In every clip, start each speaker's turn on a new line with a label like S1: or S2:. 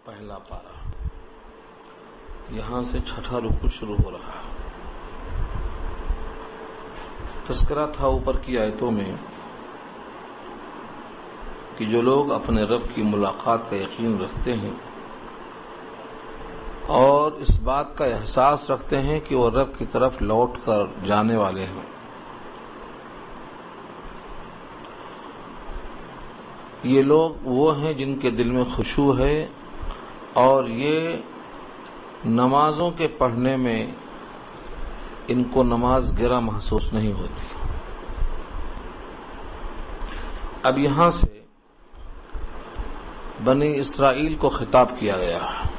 S1: پہلا پارہ، یہاں سے چھٹا رکوع شروع ہو رہا ہے۔ تذکرہ تھا اوپر کی آیتوں میں کہ جو لوگ اپنے رب کی ملاقات کا یقین رکھتے ہیں اور اس بات کا احساس رکھتے ہیں کہ وہ رب کی طرف لوٹ کر جانے والے ہیں، یہ لوگ وہ ہیں جن کے دل میں خشوع ہے اور یہ نمازوں کے پڑھنے میں ان کو نماز گرا محسوس نہیں ہوتی۔ اب یہاں سے بنی اسرائیل کو خطاب کیا گیا ہے،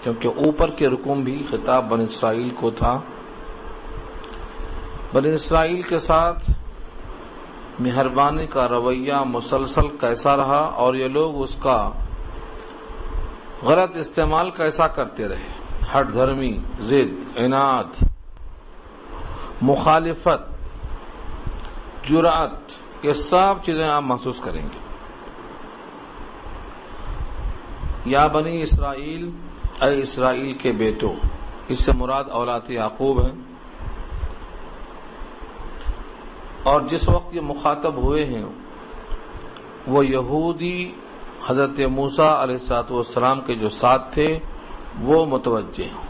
S1: کیونکہ اوپر کے رکوع بھی خطاب بنی اسرائیل کو تھا۔ بنی اسرائیل کے ساتھ مہربانی کا رویہ مسلسل کیسا رہا اور یہ لوگ اس کا غلط استعمال کیسا کرتے رہے، ہٹ دھرمی، ضد، عناد، مخالفت، جرأت، یہ سب چیزیں آپ محسوس کریں گے۔ یا بنی اسرائیل، اے اسرائیل کے بیٹو، اس سے مراد اولاد یعقوب ہے، اور جس وقت یہ مخاطب ہوئے ہیں وہ یہودی حضرت موسیٰ علیہ السلام کے جو ساتھ تھے وہ متوجہ ہیں۔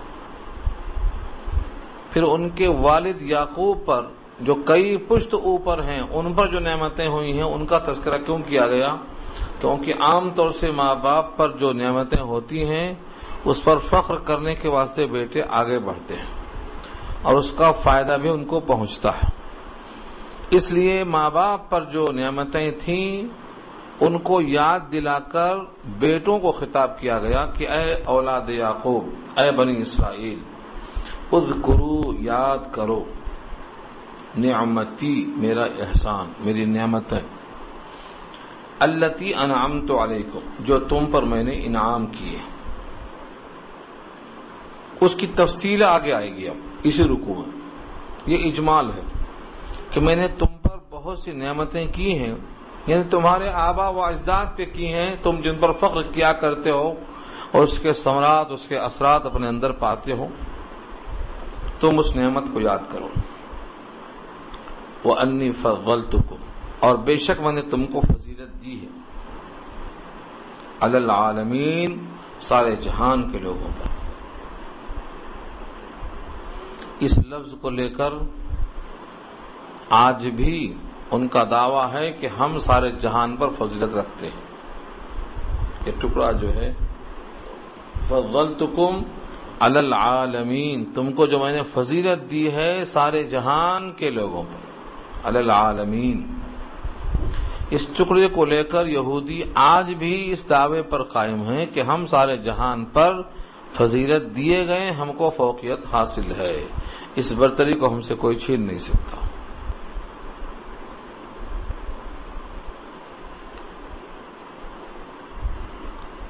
S1: پھر ان کے والد یعقوب پر جو کئی پشت اوپر ہیں، ان پر جو نعمتیں ہوئی ہیں ان کا تذکرہ کیوں کیا گیا؟ کیونکہ عام طور سے ماں باپ پر جو نعمتیں ہوتی ہیں اس پر فخر کرنے کے واسطے بیٹے آگے بڑھتے ہیں اور اس کا فائدہ بھی ان کو پہنچتا ہے۔ اس لیے ماں باپ پر جو نعمتیں تھیں ان کو یاد دلا کر بیٹوں کو خطاب کیا گیا کہ اے اولاد یعقوب، اے بنی اسرائیل، اذکروا، یاد کرو، نعمتی، میرا احسان، میری نعمتیں، التی انعمت علیکم، جو تم پر میں نے انعام کیے۔ اس کی تفصیل آگے آئے گی اب اسی رکوع میں۔ یہ اجمال ہے کہ میں نے تم پر بہت سی نعمتیں کی ہیں، یعنی تمہارے آبا و اجداد پہ کی ہیں، تم جن پر فخر کیا کرتے ہو اور اس کے ثمرات، اس کے اثرات اپنے اندر پاتے ہو، تم اس نعمت کو یاد کرو۔ وَأَنِّي فَضَّلْتُكُمْ، اور بے شک میں نے تم کو فضیلت دی ہے، عَلَى الْعَالَمِينَ، سارے جہان کے لوگوں پر۔ اس لفظ کو لے کر آج بھی ان کا دعویٰ ہے کہ ہم سارے جہان پر فضیلت رکھتے ہیں۔ یہ ٹکڑا جو ہے فضلتکم علی العالمین، تم کو جو میں نے فضیلت دی ہے سارے جہان کے لوگوں پر، علی العالمین۔ اس ٹکڑے کو لے کر یہودی آج بھی اس دعوے پر قائم ہیں کہ ہم سارے جہان پر فضیلت دیے گئے، ہم کو فوقیت حاصل ہے، اس برتری کو ہم سے کوئی چھین نہیں سکتا۔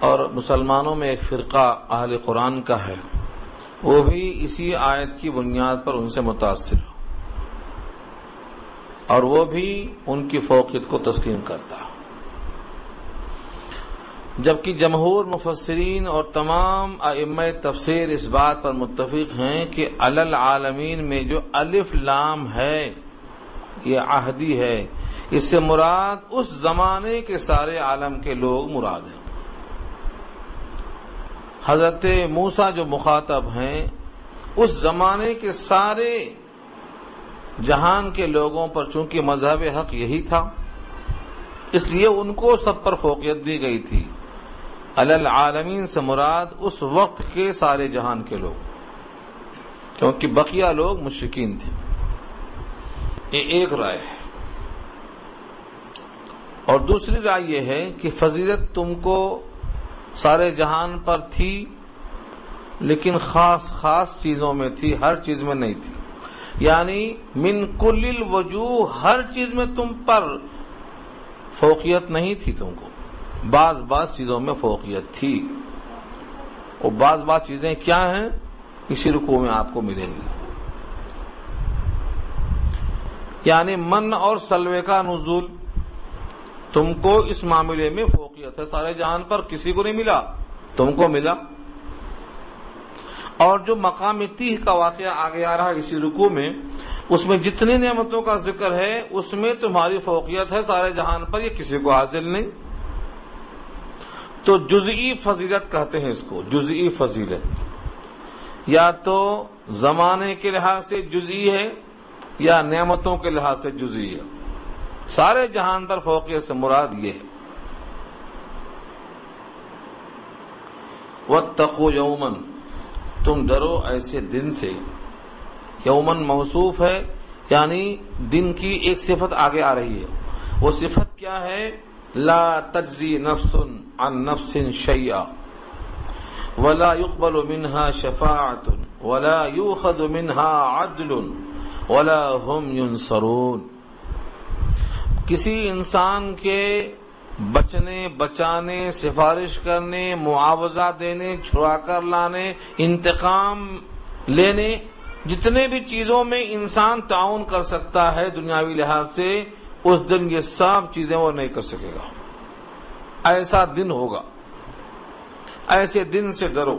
S1: اور مسلمانوں میں ایک فرقہ اہل قرآن کا ہے، وہ بھی اسی آیت کی بنیاد پر ان سے متاثر ہو اور وہ بھی ان کی فوقیت کو تسلیم کرتا ہے، جبکہ جمہور مفسرین اور تمام ائمہ تفسیر اس بات پر متفق ہیں کہ علی العالمین میں جو الف لام ہے یہ عہدی ہے، اس سے مراد اس زمانے کے سارے عالم کے لوگ مراد ہیں۔ حضرت موسیٰ جو مخاطب ہیں اس زمانے کے سارے جہان کے لوگوں پر، چونکہ مذہب حق یہی تھا اس لیے ان کو سب پر فوقیت دی گئی تھی۔ علی العالمین سے مراد اس وقت کے سارے جہان کے لوگ، کیونکہ بقیہ لوگ مشرکین تھے۔ یہ ایک رائے ہے، اور دوسری رائے یہ ہے کہ فضیلت تم کو سارے جہان پر تھی لیکن خاص خاص چیزوں میں تھی، ہر چیز میں نہیں تھی، یعنی من کل الوجوہ ہر چیز میں تم پر فوقیت نہیں تھی، تم کو بعض چیزوں میں فوقیت تھی، اور بعض چیزیں کیا ہیں اسی رکوع میں آپ کو ملیں گی۔ یعنی من اور سلوے کا نزول، تم کو اس معاملے میں فوقیت ہے، سارے جہان پر کسی کو نہیں ملا، تم کو ملا. اور جو مقام تیہ کا واقعہ آگے آ رہا ہے اسی رکوع میں، اس میں جتنی نعمتوں کا ذکر ہے اس میں تمہاری فوقیت ہے سارے جہان پر، یہ کسی کو حاصل نہیں. تو جزئی فضیلت کہتے ہیں اس کو، جزئی فضیلت. یا تو زمانے کے لحاظ سے جزئی ہے یا نعمتوں کے لحاظ سے جزئی ہے. سارے جہان پر فوقیت سے مراد یہ ہے. واتقوا یوما، تم ڈرو ایسے دن سے. یومن موصوف ہے، یعنی دن کی ایک صفت آگے آ رہی ہے. وہ صفت کیا ہے؟ لا تجزی نفس عن نفس شیئا ولا يقبل منها شفاعة ولا يؤخذ منها عدل ولا هم ينصرون. کسی انسان کے بچنے، بچانے، سفارش کرنے، معاوضہ دینے، چھڑا کر لانے، انتقام لینے، جتنے بھی چیزوں میں انسان تعاون کر سکتا ہے دنیاوی لحاظ سے، اس دن یہ سب چیزیں وہ نہیں کر سکے گا. ایسا دن ہوگا، ایسے دن سے ڈرو.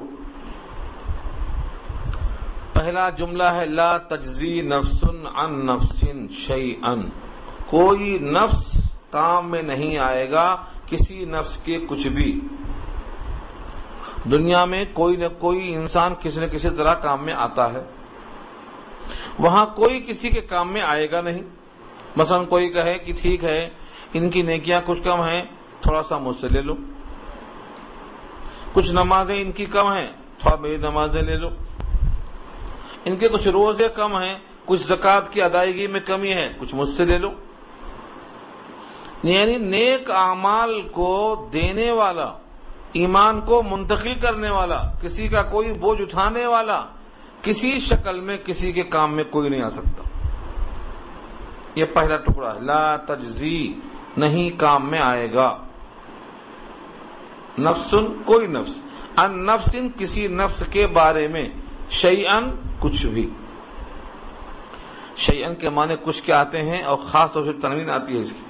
S1: پہلا جملہ ہے لا تجزی نفس عن نفس شیئا، کوئی نفس کام میں نہیں آئے گا کسی نفس کے کچھ بھی. دنیا میں کوئی نہ کوئی انسان کسی نہ کسی طرح کام میں آتا ہے، وہاں کوئی کسی کے کام میں آئے گا نہیں. مثلا کوئی کہے کہ ٹھیک ہے ان کی نیکیاں کچھ کم ہیں، تھوڑا سا مجھ سے لے لو. کچھ نمازیں ان کی کم ہیں، تھوڑا میری نمازیں لے لو. ان کے کچھ روزے کم ہیں، کچھ زکوٰۃ کی ادائیگی میں کمی ہے، کچھ مجھ سے لے لو. یعنی نیک اعمال کو دینے والا، ایمان کو منتقل کرنے والا، کسی کا کوئی بوجھ اٹھانے والا کسی شکل میں کسی کے کام میں کوئی نہیں آ سکتا. یہ پہلا ٹکڑا ہے. لا تجزی، نہیں کام میں آئے گا. نفس، کوئی نفس، ان نفس، کسی نفس کے بارے میں، شیئن، کچھ بھی. شیئن کے معنی کچھ کے آتے ہیں اور خاص طور سے تنوین آتی ہے اس کی.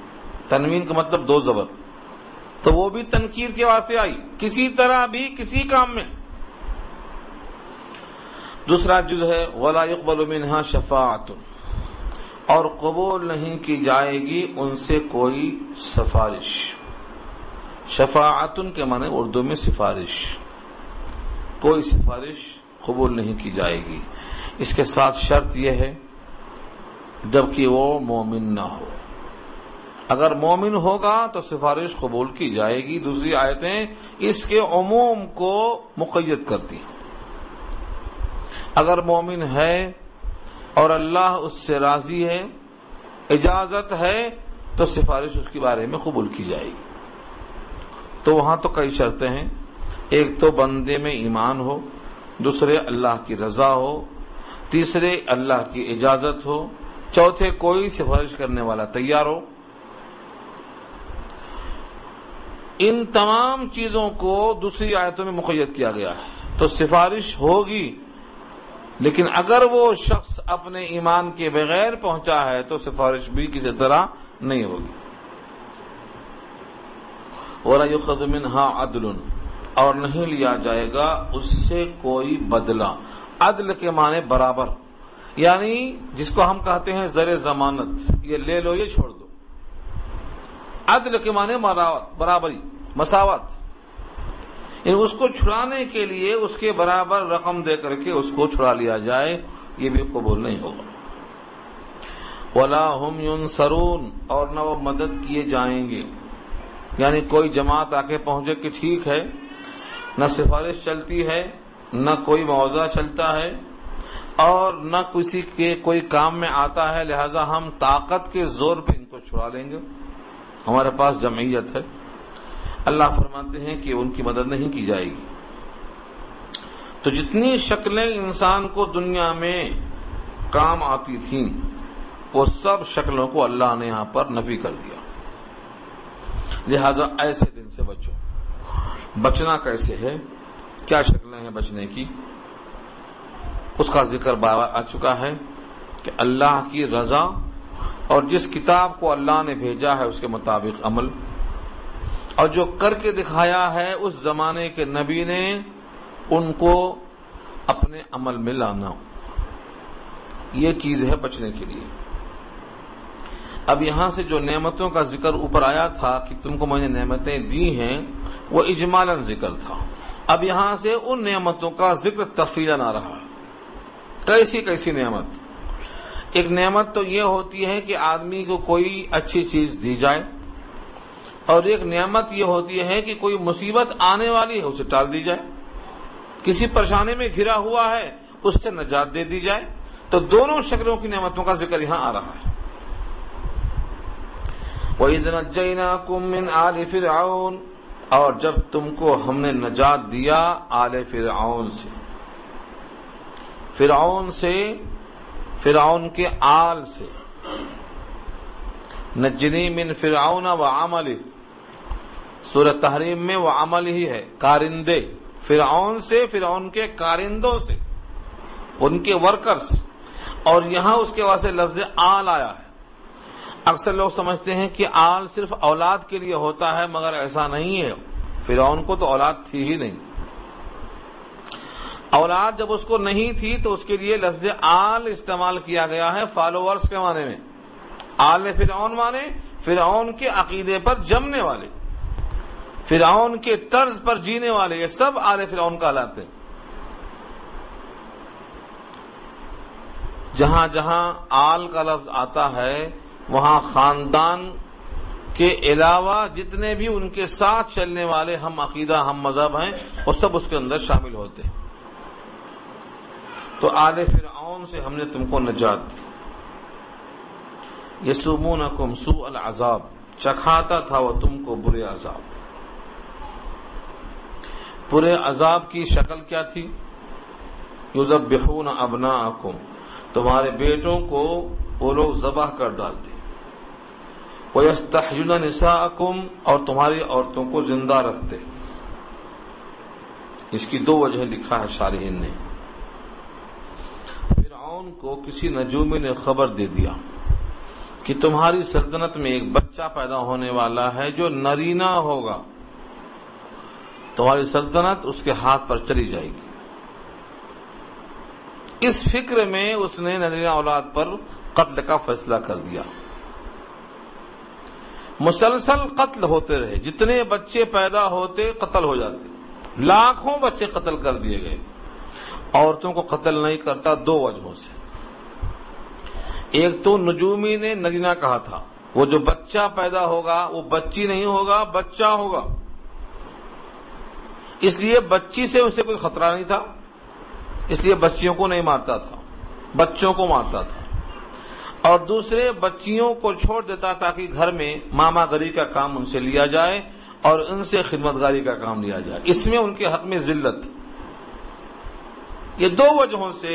S1: تنوین کا مطلب دو زبر، تو وہ بھی تنکیر کے واسطے آئی، کسی طرح بھی کسی کام میں. دوسرا جز ہے ولا يقبل منها شفاعۃ، اور قبول نہیں کی جائے گی ان سے کوئی سفارش. شفاعت کے معنی اردو میں سفارش، کوئی سفارش قبول نہیں کی جائے گی. اس کے ساتھ شرط یہ ہے جبکہ وہ مومن نہ ہو. اگر مومن ہوگا تو سفارش قبول کی جائے گی. دوسری آیتیں اس کے عموم کو مقید کرتی ہیں. اگر مومن ہے اور اللہ اس سے راضی ہے، اجازت ہے، تو سفارش اس کے بارے میں قبول کی جائے گی. تو وہاں تو کئی شرطیں ہیں. ایک تو بندے میں ایمان ہو، دوسرے اللہ کی رضا ہو، تیسرے اللہ کی اجازت ہو، چوتھے کوئی سفارش کرنے والا تیار ہو. ان تمام چیزوں کو دوسری آیتوں میں مقید کیا گیا ہے. تو سفارش ہوگی، لیکن اگر وہ شخص اپنے ایمان کے بغیر پہنچا ہے تو سفارش بھی کسی طرح نہیں ہوگی. وَلَا يُؤْخَذُ مِنْهَا عَدْلٌ، اور نہیں لیا جائے گا اس سے کوئی بدلہ. عدل کے معنی برابر، یعنی جس کو ہم کہتے ہیں زر ضمانت، یہ لے لو یہ چھوڑ دو. عدل کے معنی برابری، مساوات. اس کو چھڑانے کے لیے اس کے برابر رقم دے کر کے اس کو چھڑا لیا جائے، یہ بھی قبول نہیں ہوگا. وَلَا هُمْ يُنصَرُونَ، اور نہ وہ مدد کیے جائیں گے. یعنی کوئی جماعت آ کے پہنچے کہ ٹھیک ہے، نہ سفارش چلتی ہے، نہ کوئی معاوضہ چلتا ہے، اور نہ کسی کے کوئی کام میں آتا ہے، لہذا ہم طاقت کے زور پہ ان کو چھڑا لیں گے، ہمارے پاس جمعیت ہے. اللہ فرماتے ہیں کہ ان کی مدد نہیں کی جائے گی. تو جتنی شکلیں انسان کو دنیا میں کام آتی تھیں وہ سب شکلوں کو اللہ نے یہاں پر نفی کر دیا. لہذا ایسے دن سے بچو. بچنا کیسے ہے، کیا شکلیں ہیں بچنے کی، اس کا ذکر آ چکا ہے کہ اللہ کی رضا اور جس کتاب کو اللہ نے بھیجا ہے اس کے مطابق عمل، اور جو کر کے دکھایا ہے اس زمانے کے نبی نے ان کو اپنے عمل میں لانا، یہ چیز ہے بچنے کے لیے۔ اب یہاں سے جو نعمتوں کا ذکر اوپر آیا تھا کہ تم کو میں نے نعمتیں دی ہیں، وہ اجمالاً ذکر تھا۔ اب یہاں سے ان نعمتوں کا ذکر تفصیلاً آ رہا ہے۔ کیسی کیسی نعمت؟ ایک نعمت تو یہ ہوتی ہے کہ آدمی کو کوئی اچھی چیز دی جائے، اور ایک نعمت یہ ہوتی ہے کہ کوئی مصیبت آنے والی ہے اسے ٹال دی جائے، کسی پریشانی میں گھرا ہوا ہے اس سے نجات دے دی جائے۔ تو دونوں شکلوں کی نعمتوں کا ذکر یہاں آ رہا ہے۔ وَإِذْ نَجَّيْنَاكُمْ مِنْ آلِ فِرْعَوْنَ، اور جب تم کو ہم نے نجات دیا آل فرعون سے، فرعون سے، فرعون کے آل سے۔ نجنی من فرعون وعملہ، سورہ تحریم میں وہ عمل ہی ہے، کارندے، فرعون سے، فرعون کے کارندوں سے، ان کے ورکرز، اور یہاں اس کے واسطے لفظ آل آیا ہے۔ اکثر لوگ سمجھتے ہیں کہ آل صرف اولاد کے لیے ہوتا ہے، مگر ایسا نہیں ہے۔ فرعون کو تو اولاد تھی ہی نہیں، اولاد جب اس کو نہیں تھی تو اس کے لیے لفظ آل استعمال کیا گیا ہے فالوورز کے معنی میں۔ آل فرعون مانے فرعون کے عقیدے پر جمنے والے، فرعون کے طرز پر جینے والے، یہ سب آل فرعون کہلاتے ہیں۔ جہاں جہاں آل کا لفظ آتا ہے وہاں خاندان کے علاوہ جتنے بھی ان کے ساتھ چلنے والے ہم عقیدہ ہم مذہب ہیں وہ سب اس کے اندر شامل ہوتے ہیں۔ تو آل فرعون سے ہم نے تم کو نجات دی۔ یسومونکم سوء العذاب، چکھاتا تھا وہ تم کو برے عذاب۔ برے عذاب کی شکل کیا تھی؟ یذبحون ابناءکم، تمہارے بیٹوں کو وہ لوگ ذبح کر ڈالتے، وَيَسْتَحْيُونَ نِسَاءَكُمْ، اور تمہاری عورتوں کو زندہ رکھتے۔ اس کی دو وجہ لکھا ہے شارحین نے۔ فرعون کو کسی نجومی نے خبر دے دیا کہ تمہاری سلطنت میں ایک بچہ پیدا ہونے والا ہے جو نرینہ ہوگا، تمہاری سلطنت اس کے ہاتھ پر چلی جائے گی۔ اس فکر میں اس نے نرینہ اولاد پر قتل کا فیصلہ کر دیا۔ مسلسل قتل ہوتے رہے، جتنے بچے پیدا ہوتے قتل ہو جاتے، لاکھوں بچے قتل کر دیے گئے۔ عورتوں کو قتل نہیں کرتا دو وجہوں سے۔ ایک تو نجومی نے نرینہ کہا تھا، وہ جو بچہ پیدا ہوگا وہ بچی نہیں ہوگا، بچہ ہوگا، اس لیے بچی سے اسے کوئی خطرہ نہیں تھا، اس لیے بچیوں کو نہیں مارتا تھا، بچوں کو مارتا تھا۔ اور دوسرے بچیوں کو چھوڑ دیتا تاکہ گھر میں ماما گری کا کام ان سے لیا جائے اور ان سے خدمت گاری کا کام لیا جائے، اس میں ان کے حق میں ذلت۔ یہ دو وجہوں سے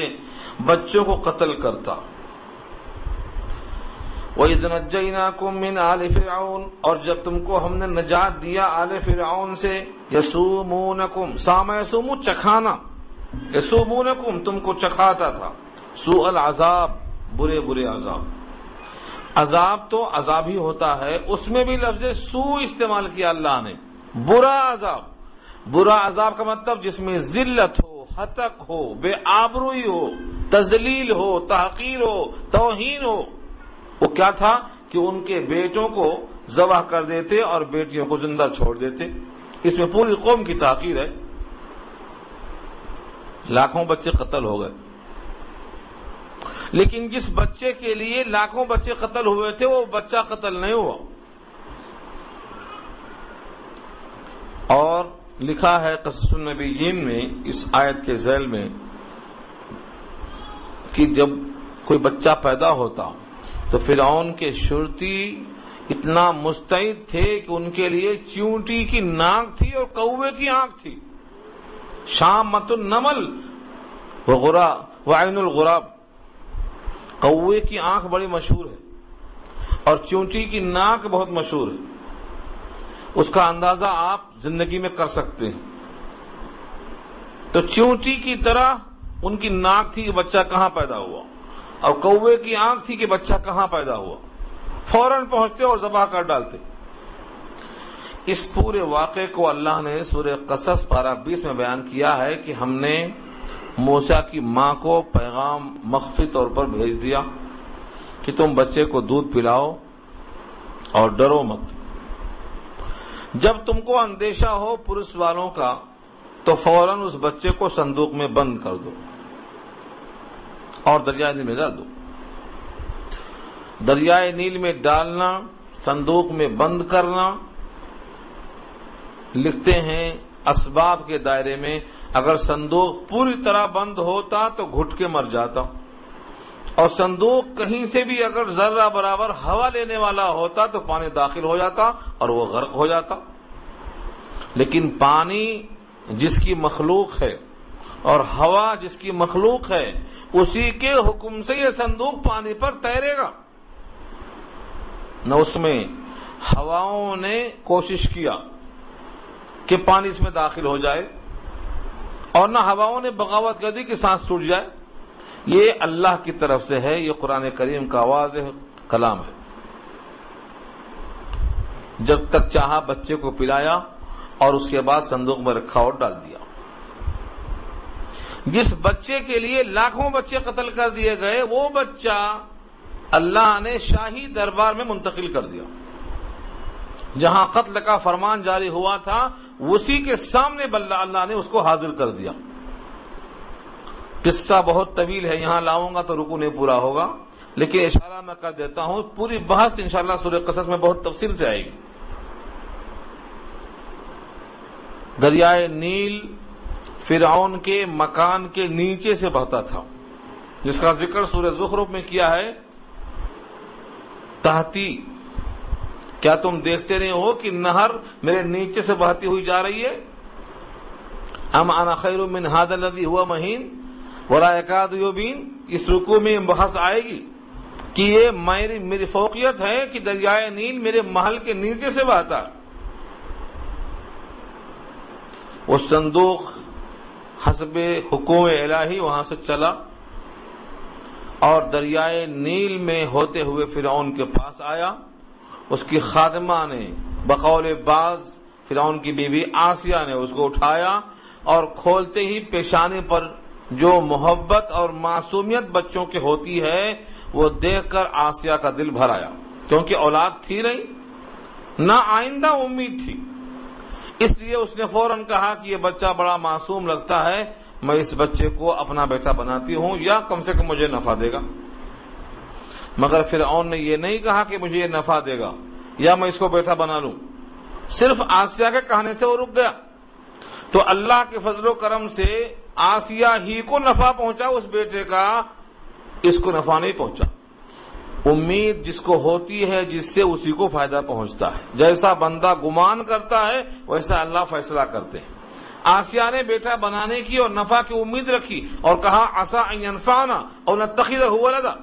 S1: بچوں کو قتل کرتا۔ وَإِذْ نَجَّيْنَاكُمْ مِنْ آلِ فِرْعَوْنَ، اور جب تم کو ہم نے نجات دیا آل فرعون سے، یسومونکم، سام یسوم چکھانا، یسومونکم تم کو چکھاتا تھا، سوء العذاب، برے برے عذاب۔ عذاب تو عذاب ہی ہوتا ہے، اس میں بھی لفظ سوء استعمال کیا اللہ نے، برا عذاب۔ برا عذاب کا مطلب جس میں ذلت ہو، ہتک ہو، بے آبروئی ہو، تذلیل ہو، تحقیر ہو، توہین ہو۔ وہ کیا تھا کہ ان کے بیٹوں کو ذبح کر دیتے اور بیٹیوں کو زندہ چھوڑ دیتے، اس میں پوری قوم کی تحقیر ہے۔ لاکھوں بچے قتل ہو گئے، لیکن جس بچے کے لیے لاکھوں بچے قتل ہوئے تھے وہ بچہ قتل نہیں ہوا۔ اور لکھا ہے قصص النبیین میں اس آیت کے ذیل میں کہ جب کوئی بچہ پیدا ہوتا تو فرعون کے شرطی اتنا مستعد تھے کہ ان کے لیے چیونٹی کی ناک تھی اور کوے کی آنکھ تھی، شامۃ النمل وعین الغراب۔ کوے کی آنکھ بڑی مشہور ہے اور چیونٹی کی ناک بہت مشہور ہے، اس کا اندازہ آپ زندگی میں کر سکتے ہیں۔ تو چیونٹی کی طرح ان کی ناک تھی کہ بچہ کہاں پیدا ہوا، اور کوے کی آنکھ تھی کہ بچہ کہاں پیدا ہوا، فوراً پہنچتے اور ذبح کر ڈالتے۔ اس پورے واقعے کو اللہ نے سورہ قصص پارہ 20 میں بیان کیا ہے کہ ہم نے موسیٰ کی ماں کو پیغام مخفی طور پر بھیج دیا کہ تم بچے کو دودھ پلاؤ اور ڈرو مت. جب تم کو اندیشہ ہو پولیس والوں کا تو فوراً اس بچے کو صندوق میں بند کر دو اور دریائے نیل میں ڈال دو. دریائے نیل میں ڈالنا، صندوق میں بند کرنا، لکھتے ہیں اسباب کے دائرے میں اگر صندوق پوری طرح بند ہوتا تو گھٹ کے مر جاتا، اور صندوق کہیں سے بھی اگر ذرہ برابر ہوا لینے والا ہوتا تو پانی داخل ہو جاتا اور وہ غرق ہو جاتا. لیکن پانی جس کی مخلوق ہے اور ہوا جس کی مخلوق ہے، اسی کے حکم سے یہ صندوق پانی پر تیرے گا. نہ اس میں ہواؤں نے کوشش کیا کہ پانی اس میں داخل ہو جائے، اور نہ ہواؤں نے بغاوت کر دی کہ سانس ٹوٹ جائے. یہ اللہ کی طرف سے ہے، یہ قرآن کریم کا واضح کلام ہے. جب تک چاہا بچے کو پلایا اور اس کے بعد صندوق میں رکھا اور ڈال دیا. جس بچے کے لیے لاکھوں بچے قتل کر دیے گئے، وہ بچہ اللہ نے شاہی دربار میں منتقل کر دیا. جہاں قتل کا فرمان جاری ہوا تھا اسی کے سامنے اللہ نے اس کو حاضر کر دیا. قصہ بہت طویل ہے، یہاں لاؤں گا تو رکو نہیں پورا ہوگا، لیکن اشارہ میں کر دیتا ہوں. پوری بحث انشاءاللہ سورہ قصص میں بہت تفصیل سے آئے گی. دریائے نیل فرعون کے مکان کے نیچے سے بہتا تھا، جس کا ذکر سورہ زخرف میں کیا ہے. تحتی، کیا تم دیکھتے نہیں ہو کہ نہر میرے نیچے سے بہتی ہوئی جا رہی ہے؟ ام انا خیر من ھذا الذی ھوا مہین ولا یکاد یبین. اس رکوع میں بحث آئے گی کہ یہ میری فوقیت ہے کہ دریائے نیل میرے محل کے نیچے سے بہتا. وہ صندوق حسب حکم الہی وہاں سے چلا اور دریائے نیل میں ہوتے ہوئے فرعون کے پاس آیا. اس کی خادمہ نے بقول بعض فرعون کی بیوی آسیہ نے اس کو اٹھایا اور کھولتے ہی پیشانی پر جو محبت اور معصومیت بچوں کی ہوتی ہے وہ دیکھ کر آسیہ کا دل بھر آیا، کیونکہ اولاد تھی نہیں، نہ آئندہ امید تھی. اس لیے اس نے فوراً کہا کہ یہ بچہ بڑا معصوم لگتا ہے، میں اس بچے کو اپنا بیٹا بناتی ہوں، یا کم سے کم مجھے نفع دے گا. مگر فرعون نے یہ نہیں کہا کہ مجھے یہ نفع دے گا یا میں اس کو بیٹا بنا لوں. صرف آسیہ کے کہنے سے وہ رک گیا. تو اللہ کے فضل و کرم سے آسیہ ہی کو نفع پہنچا اس بیٹے کا، اس کو نفع نہیں پہنچا. امید جس کو ہوتی ہے جس سے اسی کو فائدہ پہنچتا ہے. جیسا بندہ گمان کرتا ہے ویسا اللہ فیصلہ کرتے ہیں. آسیہ نے بیٹا بنانے کی اور نفع کی امید رکھی اور کہا عسیٰ ان ینفعنا او نتخذہ ولدا،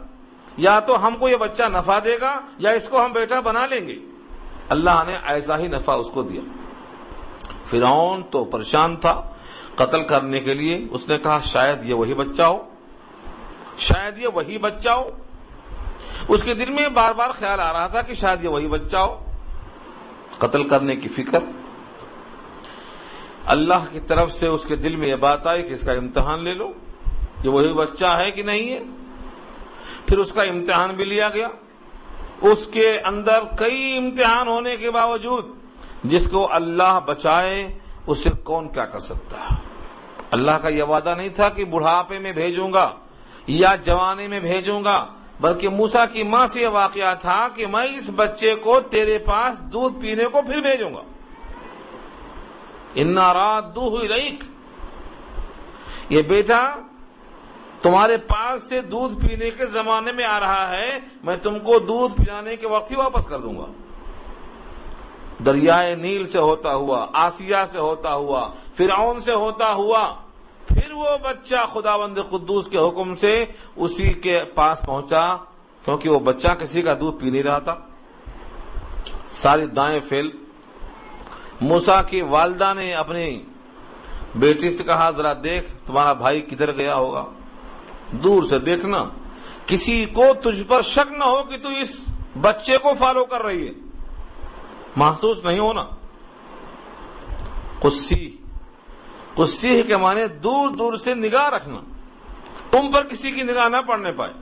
S1: یا تو ہم کو یہ بچہ نفع دے گا یا اس کو ہم بیٹا بنا لیں گے. اللہ نے ایسا ہی نفع اس کو دیا. فرعون تو پریشان تھا قتل کرنے کے لیے. اس نے کہا شاید یہ وہی بچہ ہو، شاید یہ وہی بچہ ہو. اس کے دل میں بار بار خیال آ رہا تھا کہ شاید یہ وہی بچہ ہو. قتل کرنے کی فکر. اللہ کی طرف سے اس کے دل میں یہ بات آئی کہ اس کا امتحان لے لو، یہ وہی بچہ ہے کہ نہیں ہے. پھر اس کا امتحان بھی لیا گیا. اس کے اندر کئی امتحان ہونے کے باوجود جس کو اللہ بچائے اسے کون کیا کر سکتا ہے. اللہ کا یہ وعدہ نہیں تھا کہ بڑھاپے میں بھیجوں گا یا جوانی میں بھیجوں گا، بلکہ موسیٰ کی ماں سے یہ واقعہ تھا کہ میں اس بچے کو تیرے پاس دودھ پینے کو پھر بھیجوں گا. اِنَّا رَادُّوهُ إِلَيْكَ، یہ بیٹا تمہارے پاس سے دودھ پینے کے زمانے میں آ رہا ہے، میں تم کو دودھ پلانے کے وقت ہی واپس کر دوں گا. دریائے نیل سے ہوتا ہوا، آسیہ سے ہوتا ہوا، فرعون سے ہوتا ہوا، پھر وہ بچہ خداوند قدوس کے حکم سے اسی کے پاس پہنچا، کیونکہ وہ بچہ کسی کا دودھ پی نہیں رہا تھا. ساری دائیں فیل. موسیٰ کی والدہ نے اپنی بیٹی سے کہا ذرا دیکھ تمہارا بھائی کدھر گیا ہوگا، دور سے دیکھنا، کسی کو تجھ پر شک نہ ہو کہ تو اس بچے کو فالو کر رہی ہے، محسوس نہیں ہونا. قصی کے معنی دور دور سے نگاہ رکھنا، تم پر کسی کی نگاہ نہ پڑنے پائے۔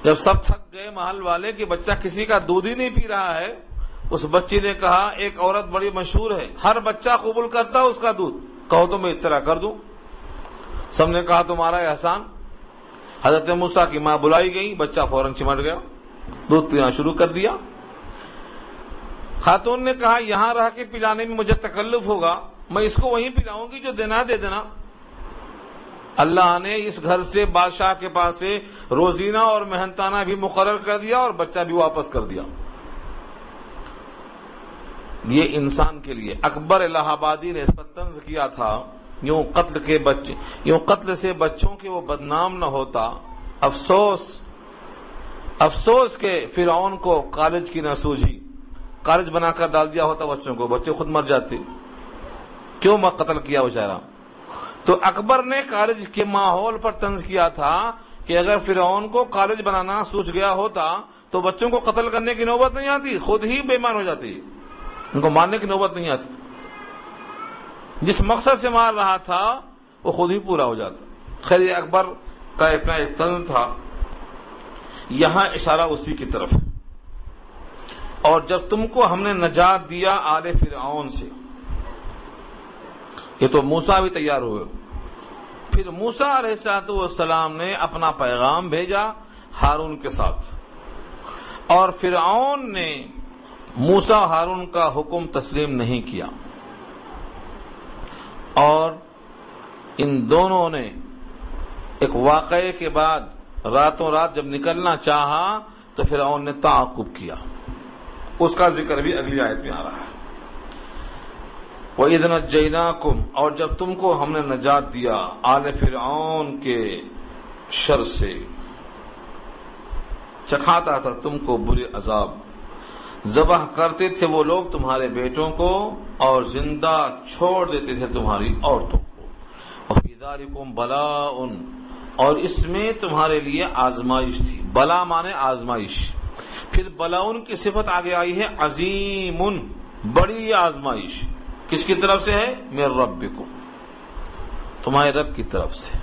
S1: جب سب تھک گئے محل والے کہ بچہ کسی کا دودھ ہی نہیں پی رہا ہے، اس بچی نے کہا ایک عورت بڑی مشہور ہے، ہر بچہ قبول کرتا ہے اس کا دودھ، کہو تو میں اطلاع کر دوں۔ سب نے کہا تمہارا احسان۔ حضرت موسیٰ کی ماں بلائی گئی، بچہ فوراً چمٹ گیا، دودھ پینا شروع کر دیا۔ خاتون نے کہا یہاں رہ کے پلانے میں مجھے تکلف ہوگا، میں اس کو وہیں پلاؤں گی، جو دینا دے دینا۔ اللہ نے اس گھر سے بادشاہ کے پاس سے روزینہ اور محنتانہ بھی مقرر کر دیا اور بچہ بھی واپس کر دیا۔ یہ انسان کے لیے اکبر الہ آبادی نے اس پر طنز کیا تھا، یوں قتل سے بچوں کے وہ بدنام نہ ہوتا۔ افسوس کہ فرعون کو کالج کی نہ سوجھی، کالج بنا کر ڈال دیا ہوتا بچوں کو، بچے خود مر جاتے، کیوں قتل کیا بیچارہ۔ تو اکبر نے کالج کے ماحول پر طنز کیا تھا کہ اگر فرعون کو کالج بنانا سوچ گیا ہوتا تو بچوں کو قتل کرنے کی نوبت نہیں آتی، خود ہی بے ایمان ہو جاتی، ان کو مارنے کی نوبت نہیں آتی۔ جس مقصد سے مار رہا تھا وہ خود ہی پورا ہو جاتا۔ خیر یہ اکبر کا اپنا ایک طنز تھا، یہاں اشارہ اسی کی طرف ہے۔ اور جب تم کو ہم نے نجات دیا آل فرعون سے، یہ تو موسیٰ بھی تیار ہوئے، پھر موسیٰ علیہ السلام نے اپنا پیغام بھیجا ہارون کے ساتھ، اور فرعون نے موسیٰ ہارون کا حکم تسلیم نہیں کیا، اور ان دونوں نے ایک واقعے کے بعد راتوں رات جب نکلنا چاہا تو فرعون نے تعاقب کیا، اس کا ذکر بھی اگلی آیت میں آ رہا ہے۔ وَإِذْ نَجَّيْنَاكُمْ، اور جب تم کو ہم نے نجات دیا آل فرعون کے شر سے، چکھاتا تھا تم کو برے عذاب، ذبح کرتے تھے وہ لوگ تمہارے بیٹوں کو اور زندہ چھوڑ دیتے تھے تمہاری عورتوں کو، وَفِي ذَلِكُمْ بَلَاءٌ، اور اس میں تمہارے لیے آزمائش تھی۔ بلا مانے آزمائش، پھر بلاؤن کی صفت آگے آئی ہے عظیم، بڑی آزمائش، کس کی طرف سے ہے؟ من ربکم، تمہارے رب کی طرف سے۔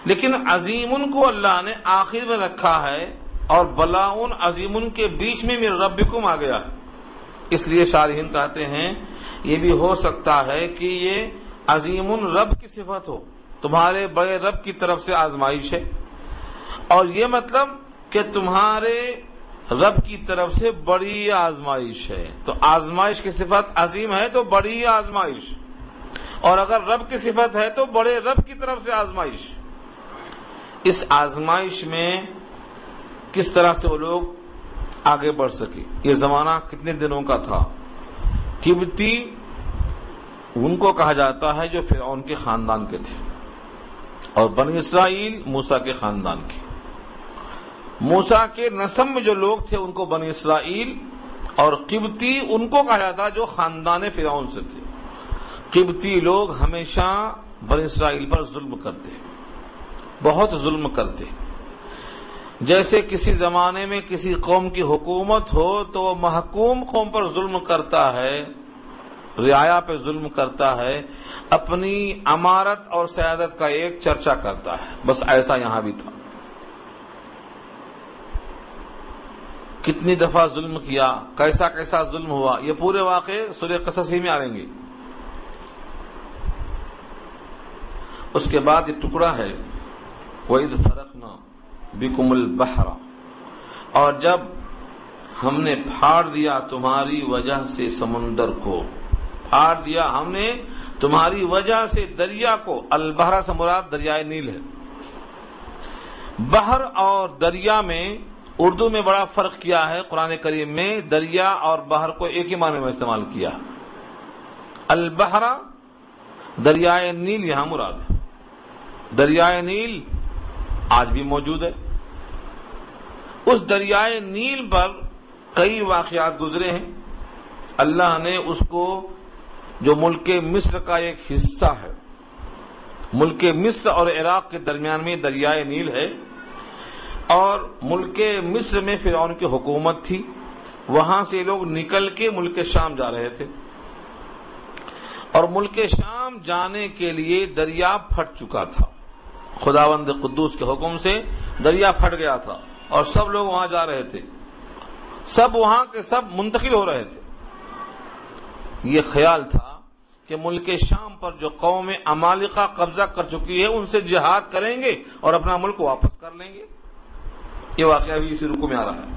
S1: لیکن عظیم کو اللہ نے آخر میں رکھا ہے اور بلاؤن عظیم کے بیچ میں من ربکم آ گیا ہے، اس لیے شارحین کہتے ہیں یہ بھی ہو سکتا ہے کہ یہ عظیم رب کی صفت ہو، تمہارے بڑے رب کی طرف سے آزمائش ہے، اور یہ مطلب کہ تمہارے رب کی طرف سے بڑی آزمائش ہے۔ تو آزمائش کی صفت عظیم ہے تو بڑی آزمائش، اور اگر رب کی صفت ہے تو بڑے رب کی طرف سے آزمائش۔ اس آزمائش میں کس طرح سے وہ لوگ آگے بڑھ سکے، یہ زمانہ کتنے دنوں کا تھا۔ قبطی ان کو کہا جاتا ہے جو فرعون کے خاندان کے تھے، اور بنی اسرائیل موسیٰ کے خاندان کے۔ موسیٰ کے نسب میں جو لوگ تھے ان کو بنی اسرائیل، اور قبطی ان کو کہا جاتا جو خاندان فرعون سے تھے۔ قبطی لوگ ہمیشہ بنی اسرائیل پر ظلم کرتے، بہت ظلم کرتے۔ جیسے کسی زمانے میں کسی قوم کی حکومت ہو تو وہ محکوم قوم پر ظلم کرتا ہے، رعایا پہ ظلم کرتا ہے، اپنی امارت اور سیادت کا ایک چرچا کرتا ہے، بس ایسا یہاں بھی تھا۔ کتنی دفعہ ظلم کیا، کیسا کیسا ظلم ہوا، یہ پورے واقعے سورہ قصص ہی میں آئیں گے۔ اس کے بعد یہ ٹکڑا ہے وَإِذْ فَرَقْنَا بِكُمُ الْبَحْرَ، اور جب ہم نے پھاڑ دیا تمہاری وجہ سے سمندر کو، پھاڑ دیا ہم نے تمہاری وجہ سے دریا کو۔ البحر سے مراد دریائے نیل ہے۔ بحر اور دریا میں اردو میں بڑا فرق کیا ہے، قرآن کریم میں دریا اور بحر کو ایک ہی معنی میں استعمال کیا۔ البحر دریائے نیل یہاں مراد ہے۔ دریائے نیل آج بھی موجود ہے۔ اس دریائے نیل پر کئی واقعات گزرے ہیں۔ اللہ نے اس کو، جو ملک مصر کا ایک حصہ ہے، ملک مصر اور عراق کے درمیان میں دریائے نیل ہے، اور ملک مصر میں فرعون کی حکومت تھی، وہاں سے لوگ نکل کے ملک شام جا رہے تھے، اور ملک شام جانے کے لیے دریا پھٹ چکا تھا، خداوند قدوس کے حکم سے دریا پھٹ گیا تھا اور سب لوگ وہاں جا رہے تھے، سب وہاں کے سب منتقل ہو رہے تھے۔ یہ خیال تھا کہ ملک شام پر جو قوم عمالقہ قبضہ کر چکی ہے ان سے جہاد کریں گے اور اپنا ملک واپس کر لیں گے۔ یہ واقعہ بھی اسی رکوع میں آ رہا ہے۔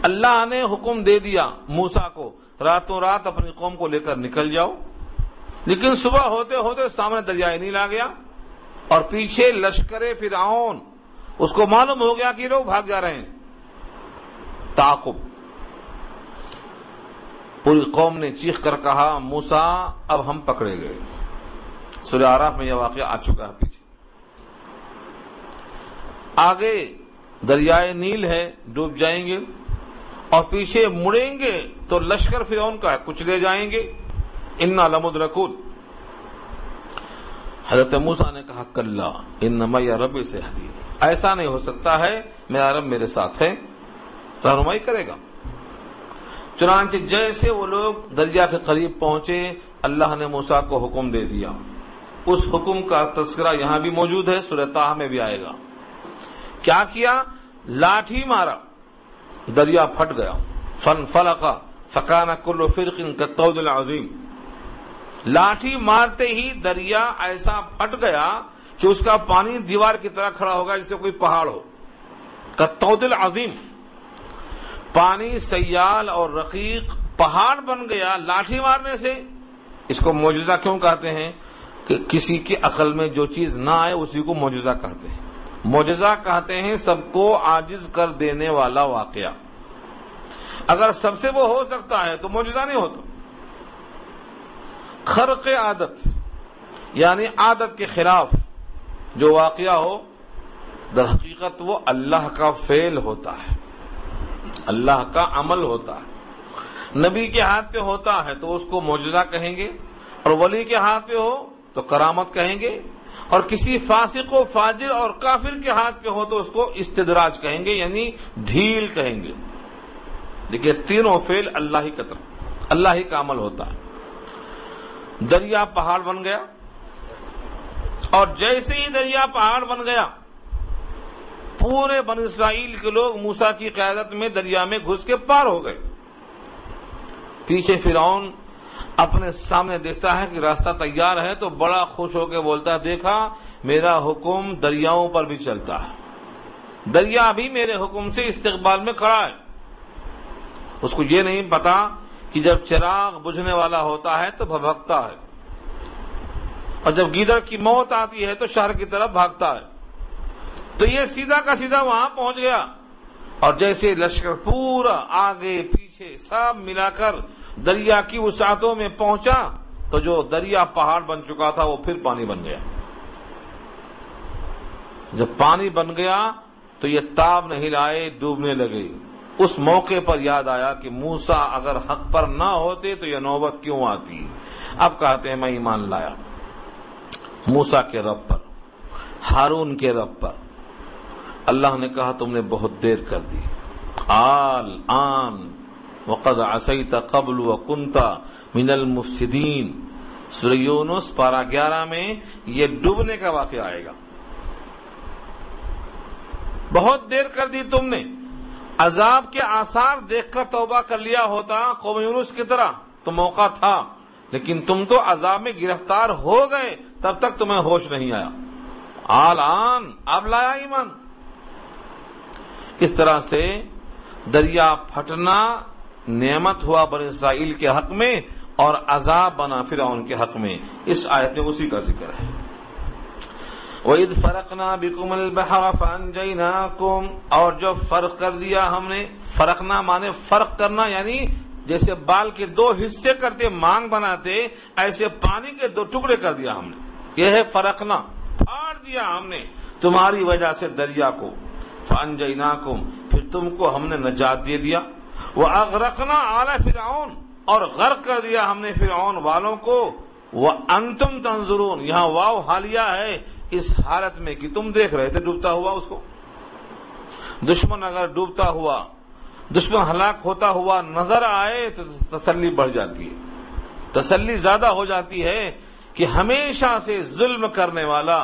S1: اللہ نے حکم دے دیا موسیٰ کو راتوں رات اپنی قوم کو لے کر نکل جاؤ، لیکن صبح ہوتے ہوتے سامنے دریائے نیل آ گیا اور پیچھے لشکر فرعون، اس کو معلوم ہو گیا کہ لوگ بھاگ جا رہے ہیں۔ تعاقب، پوری قوم نے چیخ کر کہا موسیٰ اب ہم پکڑے گئے۔ سورہ اعراف میں یہ واقعہ آ چکا ہے پیچھے۔ آگے دریائے نیل ہے، ڈوب جائیں گے، اور پیچھے مڑیں گے تو لشکر فرعون کا ہے، کچھ لے جائیں گے۔ انا لمدرکون۔ حضرت موسیٰ نے کہا کلا ان معی ربی سیہدین، ایسا نہیں ہو سکتا ہے، میرا رب میرے ساتھ ہے، رہنمائی کرے گا۔ چنانچہ جیسے وہ لوگ دریا کے قریب پہنچے اللہ نے موسیٰ کو حکم دے دیا۔ اس حکم کا تذکرہ یہاں بھی موجود ہے، سورہ طٰہٰ میں بھی آئے گا۔ کیا کیا؟ لاٹھی مارا، دریا پھٹ گیا۔ فانفلق فکان کل فرق کالطود العظیم۔ لاٹھی مارتے ہی دریا ایسا پھٹ گیا کہ اس کا پانی دیوار کی طرح کھڑا ہوگا جیسے کوئی پہاڑ ہو، کالطود العظیم۔ پانی سیال اور رقیق پہاڑ بن گیا لاٹھی مارنے سے۔ اس کو معجزہ کیوں کہتے ہیں؟ کہ کسی کی عقل میں جو چیز نہ آئے اسی کو معجزہ کہتے ہیں۔ معجزہ کہتے ہیں سب کو عاجز کر دینے والا واقعہ۔ اگر سب سے وہ ہو سکتا ہے تو معجزہ نہیں ہوتا۔ خرق عادت یعنی عادت کے خلاف جو واقعہ ہو، در حقیقت وہ اللہ کا فعل ہوتا ہے، اللہ کا عمل ہوتا ہے۔ نبی کے ہاتھ پہ ہوتا ہے تو اس کو معجزہ کہیں گے، اور ولی کے ہاتھ پہ ہو تو کرامت کہیں گے، اور کسی فاسق و فاجر اور کافر کے ہاتھ پہ ہو تو اس کو استدراج کہیں گے، یعنی ڈھیل کہیں گے۔ دیکھیے تینوں فعل اللہ ہی کا عمل ہوتا ہے۔ دریا پہاڑ بن گیا، اور جیسے ہی دریا پہاڑ بن گیا پورے بنی اسرائیل کے لوگ موسیٰ کی قیادت میں دریا میں گھس کے پار ہو گئے۔ پیچھے فرعون اپنے سامنے دیکھتا ہے کہ راستہ تیار ہے تو بڑا خوش ہو کے بولتا ہے دیکھا میرا حکم دریاؤں پر بھی چلتا ہے، دریا بھی میرے حکم سے استقبال میں کھڑا ہے۔ اس کو یہ نہیں پتا کہ جب چراغ بجھنے والا ہوتا ہے تو بھبکتا ہے، اور جب گیدڑ کی موت آتی ہے تو شہر کی طرف بھاگتا ہے۔ تو یہ سیدھا کا سیدھا وہاں پہنچ گیا، اور جیسے لشکر پورا آگے پیچھے سب ملا کر دریا کی وسعتوں میں پہنچا تو جو دریا پہاڑ بن چکا تھا وہ پھر پانی بن گیا۔ جب پانی بن گیا تو یہ تاب نہیں لائے، ڈوبنے لگے۔ اس موقع پر یاد آیا کہ موسیٰ اگر حق پر نہ ہوتے تو یہ نوبت کیوں آتی۔ اب کہتے ہیں میں ایمان لایا موسیٰ کے رب پر، ہارون کے رب پر۔ اللہ نے کہا تم نے بہت دیر کر دی، آن وقد عصیت قبل وکنت من المفسدین۔ سورہ یونس پارہ 11 میں یہ ڈوبنے کا واقعہ آئے گا۔ بہت دیر کر دی تم نے، عذاب کے آثار دیکھ کر توبہ کر لیا ہوتا قوم یونس کی طرح تو موقع تھا، لیکن تم تو عذاب میں گرفتار ہو گئے، تب تک تمہیں ہوش نہیں آیا۔ آن اب لایا ایمان۔ اس طرح سے دریا پھٹنا نعمت ہوا بنی اسرائیل کے حق میں اور عذاب بنا فرعون کے حق میں۔ اس آیت میں اسی کا ذکر ہے۔ وَإِذْ فَرَقْنَا بِكُمُ الْبَحْرَ فَأَنْجَيْنَاكُمْ، اور جو فرق کر دیا ہم نے، فرقنا مانے فرق کرنا، یعنی جیسے بال کے دو حصے کرتے مانگ بناتے ایسے پانی کے دو ٹکڑے کر دیا ہم نے، یہ ہے فرقنا، پھاڑ دیا ہم نے تمہاری وجہ سے دریا کو۔ فَأَنْجَيْنَاكُمْ، پھر تم کو ہم نے نجات دے دیا۔ وَأَغْرَقْنَا آلَ فِرْعَوْنَ، اور غرق کر دیا ہم نے فرعون والوں کو۔ وَأَنْتُمْ تَنظُرُونَ، یہاں واو حالیہ ہے اس حالت میں کہ تم دیکھ رہے تھے ڈوبتا ہوا اس کو۔ دشمن اگر ڈوبتا ہوا دشمن ہلاک ہوتا ہوا نظر آئے تو تسلی بڑھ جاتی ہے، تسلی زیادہ ہو جاتی ہے کہ ہمیشہ سے ظلم کرنے والا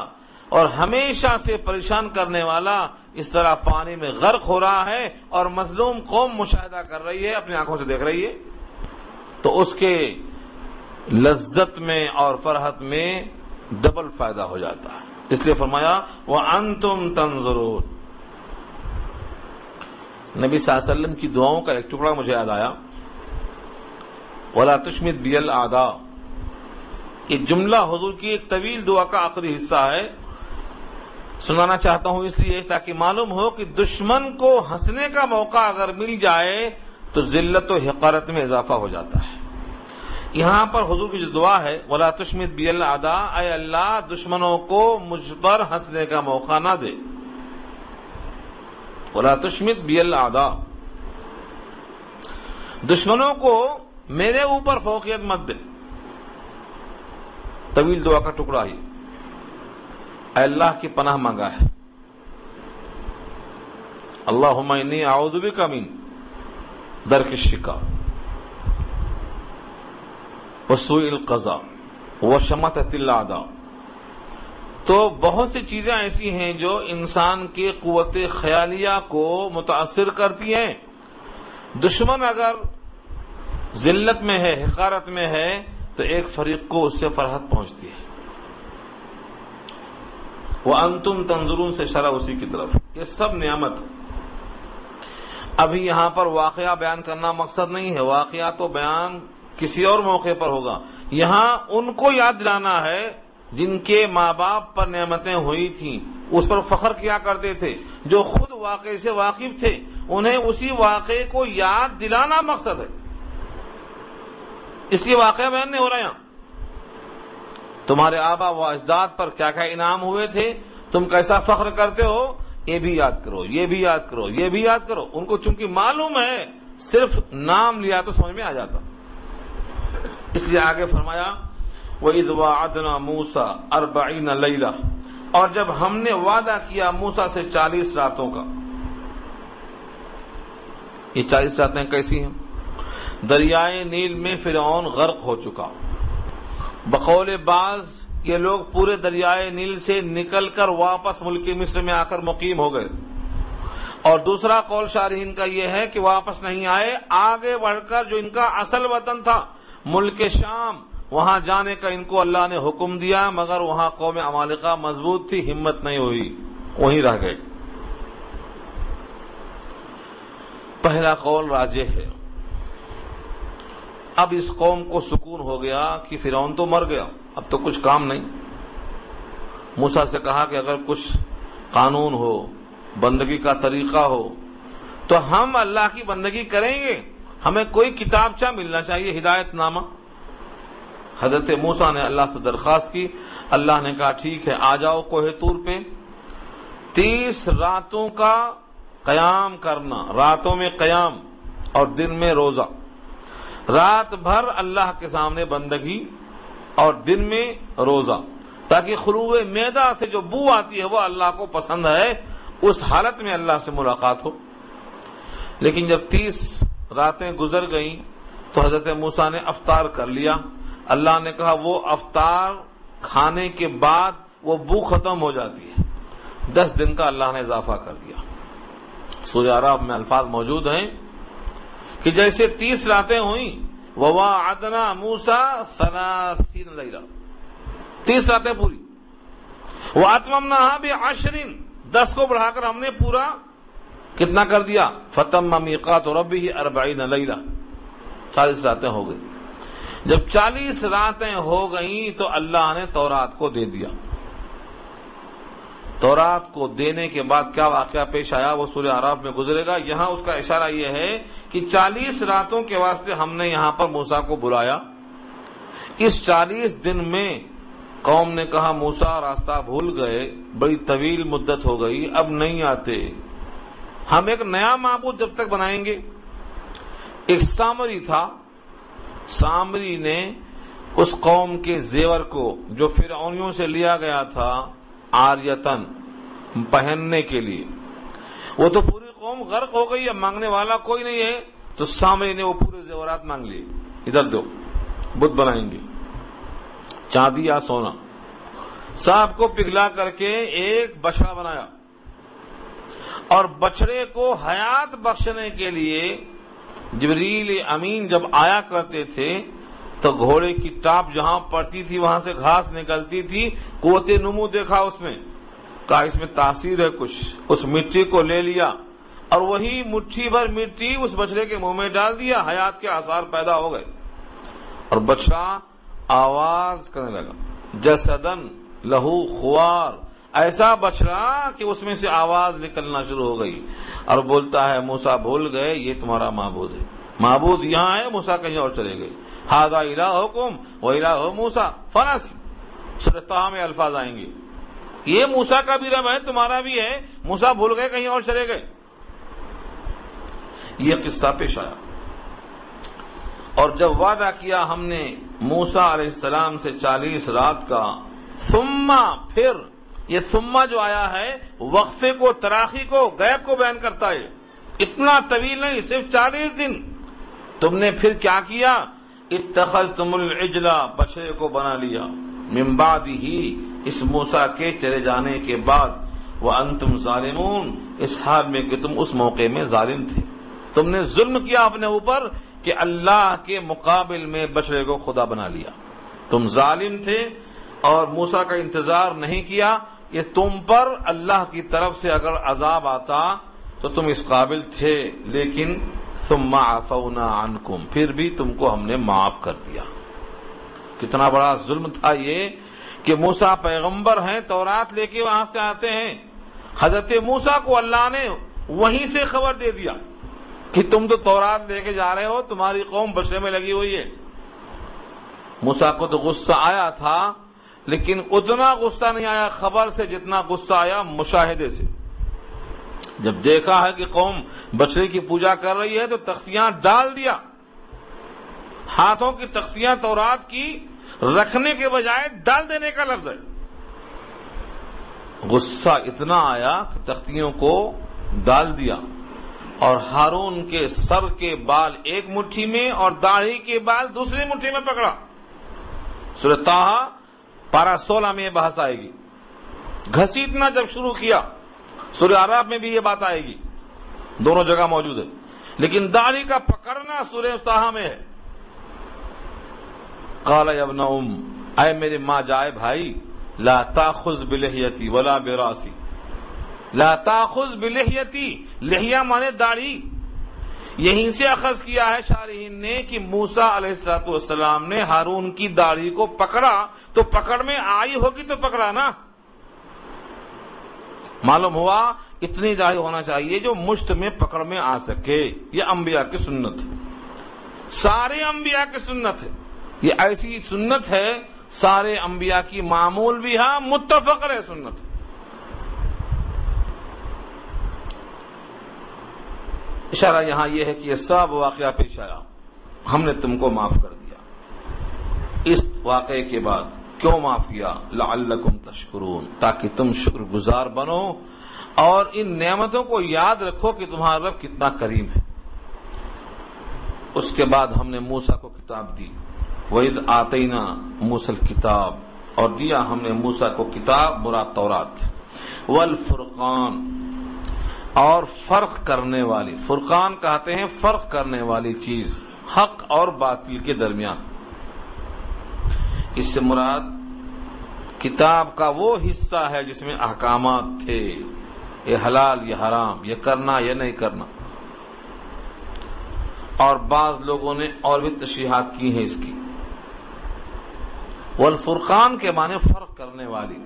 S1: اور ہمیشہ سے پریشان کرنے والا اس طرح پانی میں غرق ہو رہا ہے اور مظلوم قوم مشاہدہ کر رہی ہے، اپنی آنکھوں سے دیکھ رہی ہے، تو اس کے لذت میں اور فرحت میں ڈبل فائدہ ہو جاتا ہے۔ اس لیے فرمایا وَأَنْتُمْ تَنْظُرُونَ۔ نبی صلی اللہ علیہ وسلم کی دعاؤں کا ایک ٹکڑا مجھے یاد آیا، وَلَا تُشْمِتْ بِيَ الْأَعْدَاءَ۔ یہ جملہ حضور کی ایک طویل دعا کا آخری حصہ ہے، سنانا چاہتا ہوں اس لیے تاکہ معلوم ہو کہ دشمن کو ہنسنے کا موقع اگر مل جائے تو ذلت و حقارت میں اضافہ ہو جاتا ہے۔ یہاں پر حضور کی جو دعا ہے وَلَا تُشْمِتْ بِيَ الْأَعْدَاءَ، اے اللہ دشمنوں کو مجھ پر ہنسنے کا موقع نہ دے، وَلَا تُشْمِتْ بِيَ الْأَعْدَاءَ، دشمنوں کو میرے اوپر فوقیت مت دے۔ طویل دعا کا ٹکڑا ہی اے اللہ کی پناہ مانگا ہے، اللہم انی اعوذ بک من درک الشقاء وسوء القضاء وشماتۃ الاعداء۔ تو بہت سی چیزیں ایسی ہیں جو انسان کی قوت خیالیہ کو متاثر کرتی ہیں۔ دشمن اگر ذلت میں ہے، حقارت میں ہے، تو ایک فریق کو اس سے فرحت پہنچتی ہے۔ وَأَنْتُمْ تَنْظُرُونَ سے اشارہ اسی کی طرف، یہ سب نعمت۔ ابھی یہاں پر واقعہ بیان کرنا مقصد نہیں ہے، واقعہ تو بیان کسی اور موقع پر ہوگا۔ یہاں ان کو یاد دلانا ہے جن کے ماں باپ پر نعمتیں ہوئی تھیں، اس پر فخر کیا کرتے تھے، جو خود واقعے سے واقف تھے، انہیں اسی واقعے کو یاد دلانا مقصد ہے، اس لیے واقعہ بیان نہیں ہو رہا یہاں۔ تمہارے آبا و اجداد پر کیا کیا انعام ہوئے تھے، تم کیسا فخر کرتے ہو، یہ بھی یاد کرو، یہ بھی یاد کرو، یہ بھی یاد کرو۔ ان کو چونکہ معلوم ہے، صرف نام لیا تو سمجھ میں آ جاتا، اس لیے آگے فرمایا وَإِذْ وَعَدْنَا مُوسَىٰ 40 لَيْلَةً، اور جب ہم نے وعدہ کیا موسیٰ سے 40 راتوں کا۔ یہ 40 راتیں کیسی ہیں؟ دریائے نیل میں فرعون غرق ہو چکا، بقول بعض یہ لوگ پورے دریائے نیل سے نکل کر واپس ملک مصر میں آ کر مقیم ہو گئے، اور دوسرا قول شارحین کا یہ ہے کہ واپس نہیں آئے، آگے بڑھ کر جو ان کا اصل وطن تھا ملک شام، وہاں جانے کا ان کو اللہ نے حکم دیا، مگر وہاں قوم عمالقہ مضبوط تھی، ہمت نہیں ہوئی، وہیں رہ گئے۔ پہلا قول راجح ہے۔ اب اس قوم کو سکون ہو گیا کہ فرعون تو مر گیا، اب تو کچھ کام نہیں۔ موسیٰ سے کہا کہ اگر کچھ قانون ہو، بندگی کا طریقہ ہو تو ہم اللہ کی بندگی کریں گے، ہمیں کوئی کتابچہ ملنا چاہیے، ہدایت نامہ۔ حضرت موسیٰ نے اللہ سے درخواست کی، اللہ نے کہا ٹھیک ہے، آ جاؤ کوہ طور پہ، 30 راتوں کا قیام کرنا، راتوں میں قیام اور دن میں روزہ، رات بھر اللہ کے سامنے بندگی اور دن میں روزہ، تاکہ خلوع معدہ سے جو بو آتی ہے وہ اللہ کو پسند ہے، اس حالت میں اللہ سے ملاقات ہو۔ لیکن جب 30 راتیں گزر گئیں تو حضرت موسیٰ نے افطار کر لیا۔ اللہ نے کہا وہ افطار کھانے کے بعد وہ بو ختم ہو جاتی ہے، 10 دن کا اللہ نے اضافہ کر دیا۔ سورہ اعراف میں الفاظ موجود ہیں کہ جیسے 30 راتیں ہوئیں، وَوَاعَدْنَا مُوسَىٰ 30 لَيْلَةً، 30 راتیں پوری، وَأَتْمَمْنَاهَا بِعَشْرٍ، 10 کو بڑھا کر ہم نے پورا کتنا کر دیا، فَتَمَّ مِيقَاتُ رَبِّهِ 40 لَيْلَةً، 40 راتیں ہو گئی۔ جب 40 راتیں ہو گئیں تو اللہ نے تورات کو دے دیا۔ تورات کو دینے کے بعد کیا واقعہ پیش آیا وہ سورہ اعراف میں گزرے گا۔ یہاں اس کا اشارہ یہ ہے کہ 40 راتوں کے واسطے ہم نے یہاں پر موسیٰ کو بلایا۔ اس 40 دن میں قوم نے کہا موسیٰ راستہ بھول گئے، بڑی طویل مدت ہو گئی، اب نہیں آتے، ہم ایک نیا معبود جب تک بنائیں گے۔ ایک سامری تھا، سامری نے اس قوم کے زیور کو جو فرعونیوں سے لیا گیا تھا عاریتن پہننے کے لیے، وہ تو پوری قوم غرق ہو گئی، اب مانگنے والا کوئی نہیں ہے، تو سامنے نے وہ پورے زیورات مانگ لیے، ادھر دو، بت بنائیں گے، چاندی یا سونا، سب کو پگھلا کر کے ایک بچڑا بنایا، اور بچڑے کو حیات بخشنے کے لیے جبریل امین جب آیا کرتے تھے تو گھوڑے کی ٹاپ جہاں پڑتی تھی وہاں سے گھاس نکلتی تھی، قوت نمو دیکھا اس میں، کہا اس میں تاثیر ہے کچھ، اس مٹی کو لے لیا اور وہی مٹھی بھر مٹی اس بچڑے کے منہ میں ڈال دیا، حیات کے آثار پیدا ہو گئے، اور بچڑا آواز کرنے لگا، جسدن لہو خوار، ایسا بچڑا کہ اس میں سے آواز نکلنا شروع ہو گئی، اور بولتا ہے موسیٰ بھول گئے یہ تمہارا معبود ہے، معبود یہاں ہے، موسیٰ کہیں اور چلے گئے، ھذا الہکم و الہ موسیٰ فنسی، سورہ طٰہٰ میں الفاظ آئیں گے، یہ موسیٰ کا بھی رب ہے تمہارا بھی ہے، موسیٰ بھول گئے کہیں اور چلے گئے۔ یہ قصہ پیش آیا، اور جب وعدہ کیا ہم نے موسیٰ علیہ السلام سے 40 رات کا، ثم پھر، یہ ثم جو آیا ہے وقفے کو، تراخی کو، غیب کو بیان کرتا ہے، اتنا طویل نہیں، صرف 40 دن، تم نے پھر کیا کیا، اتخذتم العجل، بچڑے کو بنا لیا، من بعدہ، اس موسیٰ کے چلے جانے کے بعد، وانتم ظالمون، اس حال میں کہ تم اس موقع میں ظالم تھے، تم نے ظلم کیا اپنے اوپر کہ اللہ کے مقابل میں بچڑے کو خدا بنا لیا، تم ظالم تھے اور موسیٰ کا انتظار نہیں کیا، یہ تم پر اللہ کی طرف سے اگر عذاب آتا تو تم اس قابل تھے، لیکن ثم عفونا عنکم، پھر بھی تم کو ہم نے معاف کر دیا۔ کتنا بڑا ظلم تھا یہ کہ موسیٰ پیغمبر ہیں، تورات لے کے وہاں سے آتے ہیں، حضرت موسیٰ کو اللہ نے وہیں سے خبر دے دیا کہ تم تو تورات لے کے جا رہے ہو، تمہاری قوم بچڑے میں لگی ہوئی ہے۔ موسیٰ کو تو غصہ آیا تھا، لیکن اتنا غصہ نہیں آیا خبر سے جتنا غصہ آیا مشاہدے سے۔ جب دیکھا ہے کہ قوم بچڑے کی پوجا کر رہی ہے تو تختیاں ڈال دیا، ہاتھوں کی تختیاں تورات کی رکھنے کے بجائے ڈال دینے کا لفظ ہے۔ غصہ اتنا آیا کہ تختیوں کو ڈال دیا، اور ہارون کے سر کے بال ایک مٹھی میں اور داڑھی کے بال دوسری مٹھی میں پکڑا۔ سورہ طٰہٰ پارہ 16 میں یہ بحث آئے گی۔ گھسیٹنا جب شروع کیا، سورہ اعراف میں بھی یہ بات آئے گی، دونوں جگہ موجود ہے، لیکن داڑھی کا پکڑنا سورہ طٰہٰ میں ہے۔ قال یا ابن ام، اے میرے ماں جائے بھائی، لا تاخذ بلحیتی ولا براسی، لا تاخذ بلحیتی، لحیہ مانے داڑھی، یہیں سے اخذ کیا ہے شارحین نے کہ موسیٰ علیہ السلام نے ہارون کی داڑھی کو پکڑا تو پکڑ میں آئی ہوگی تو پکڑا نا، معلوم ہوا اتنی داڑھی ہونا چاہیے جو مشت میں پکڑ میں آ سکے۔ یہ انبیاء کی سنت ہے، سارے انبیاء کی سنت ہے، یہ ایسی سنت ہے سارے انبیاء کی، معمول بھی ہے، متفق ہے سنت ہے۔ اشارہ یہاں یہ ہے کہ یہ سب واقعہ پیش آیا، ہم نے تم کو معاف کر دیا۔ اس واقعے کے بعد کیوں معاف کیا؟ لعلکم تشکرون، تاکہ تم شکر گزار بنو اور ان نعمتوں کو یاد رکھو کہ تمہارا رب کتنا کریم ہے۔ اس کے بعد ہم نے موسیٰ کو کتاب دی، وَإِذْ آتَيْنَا مُوسَى الْكِتَابَ، اور دیا ہم نے موسیٰ کو کتاب، مراد تورات، وَالْفُرْقَانَ، اور فرق کرنے والی، فرقان کہتے ہیں فرق کرنے والی چیز، حق اور باطل کے درمیان۔ اس سے مراد کتاب کا وہ حصہ ہے جس میں احکامات تھے، یہ حلال یہ حرام، یہ کرنا یہ نہیں کرنا، اور بعض لوگوں نے اور بھی تشریحات کی ہیں اس کی۔ والفرقان کے معنی فرق کرنے والی،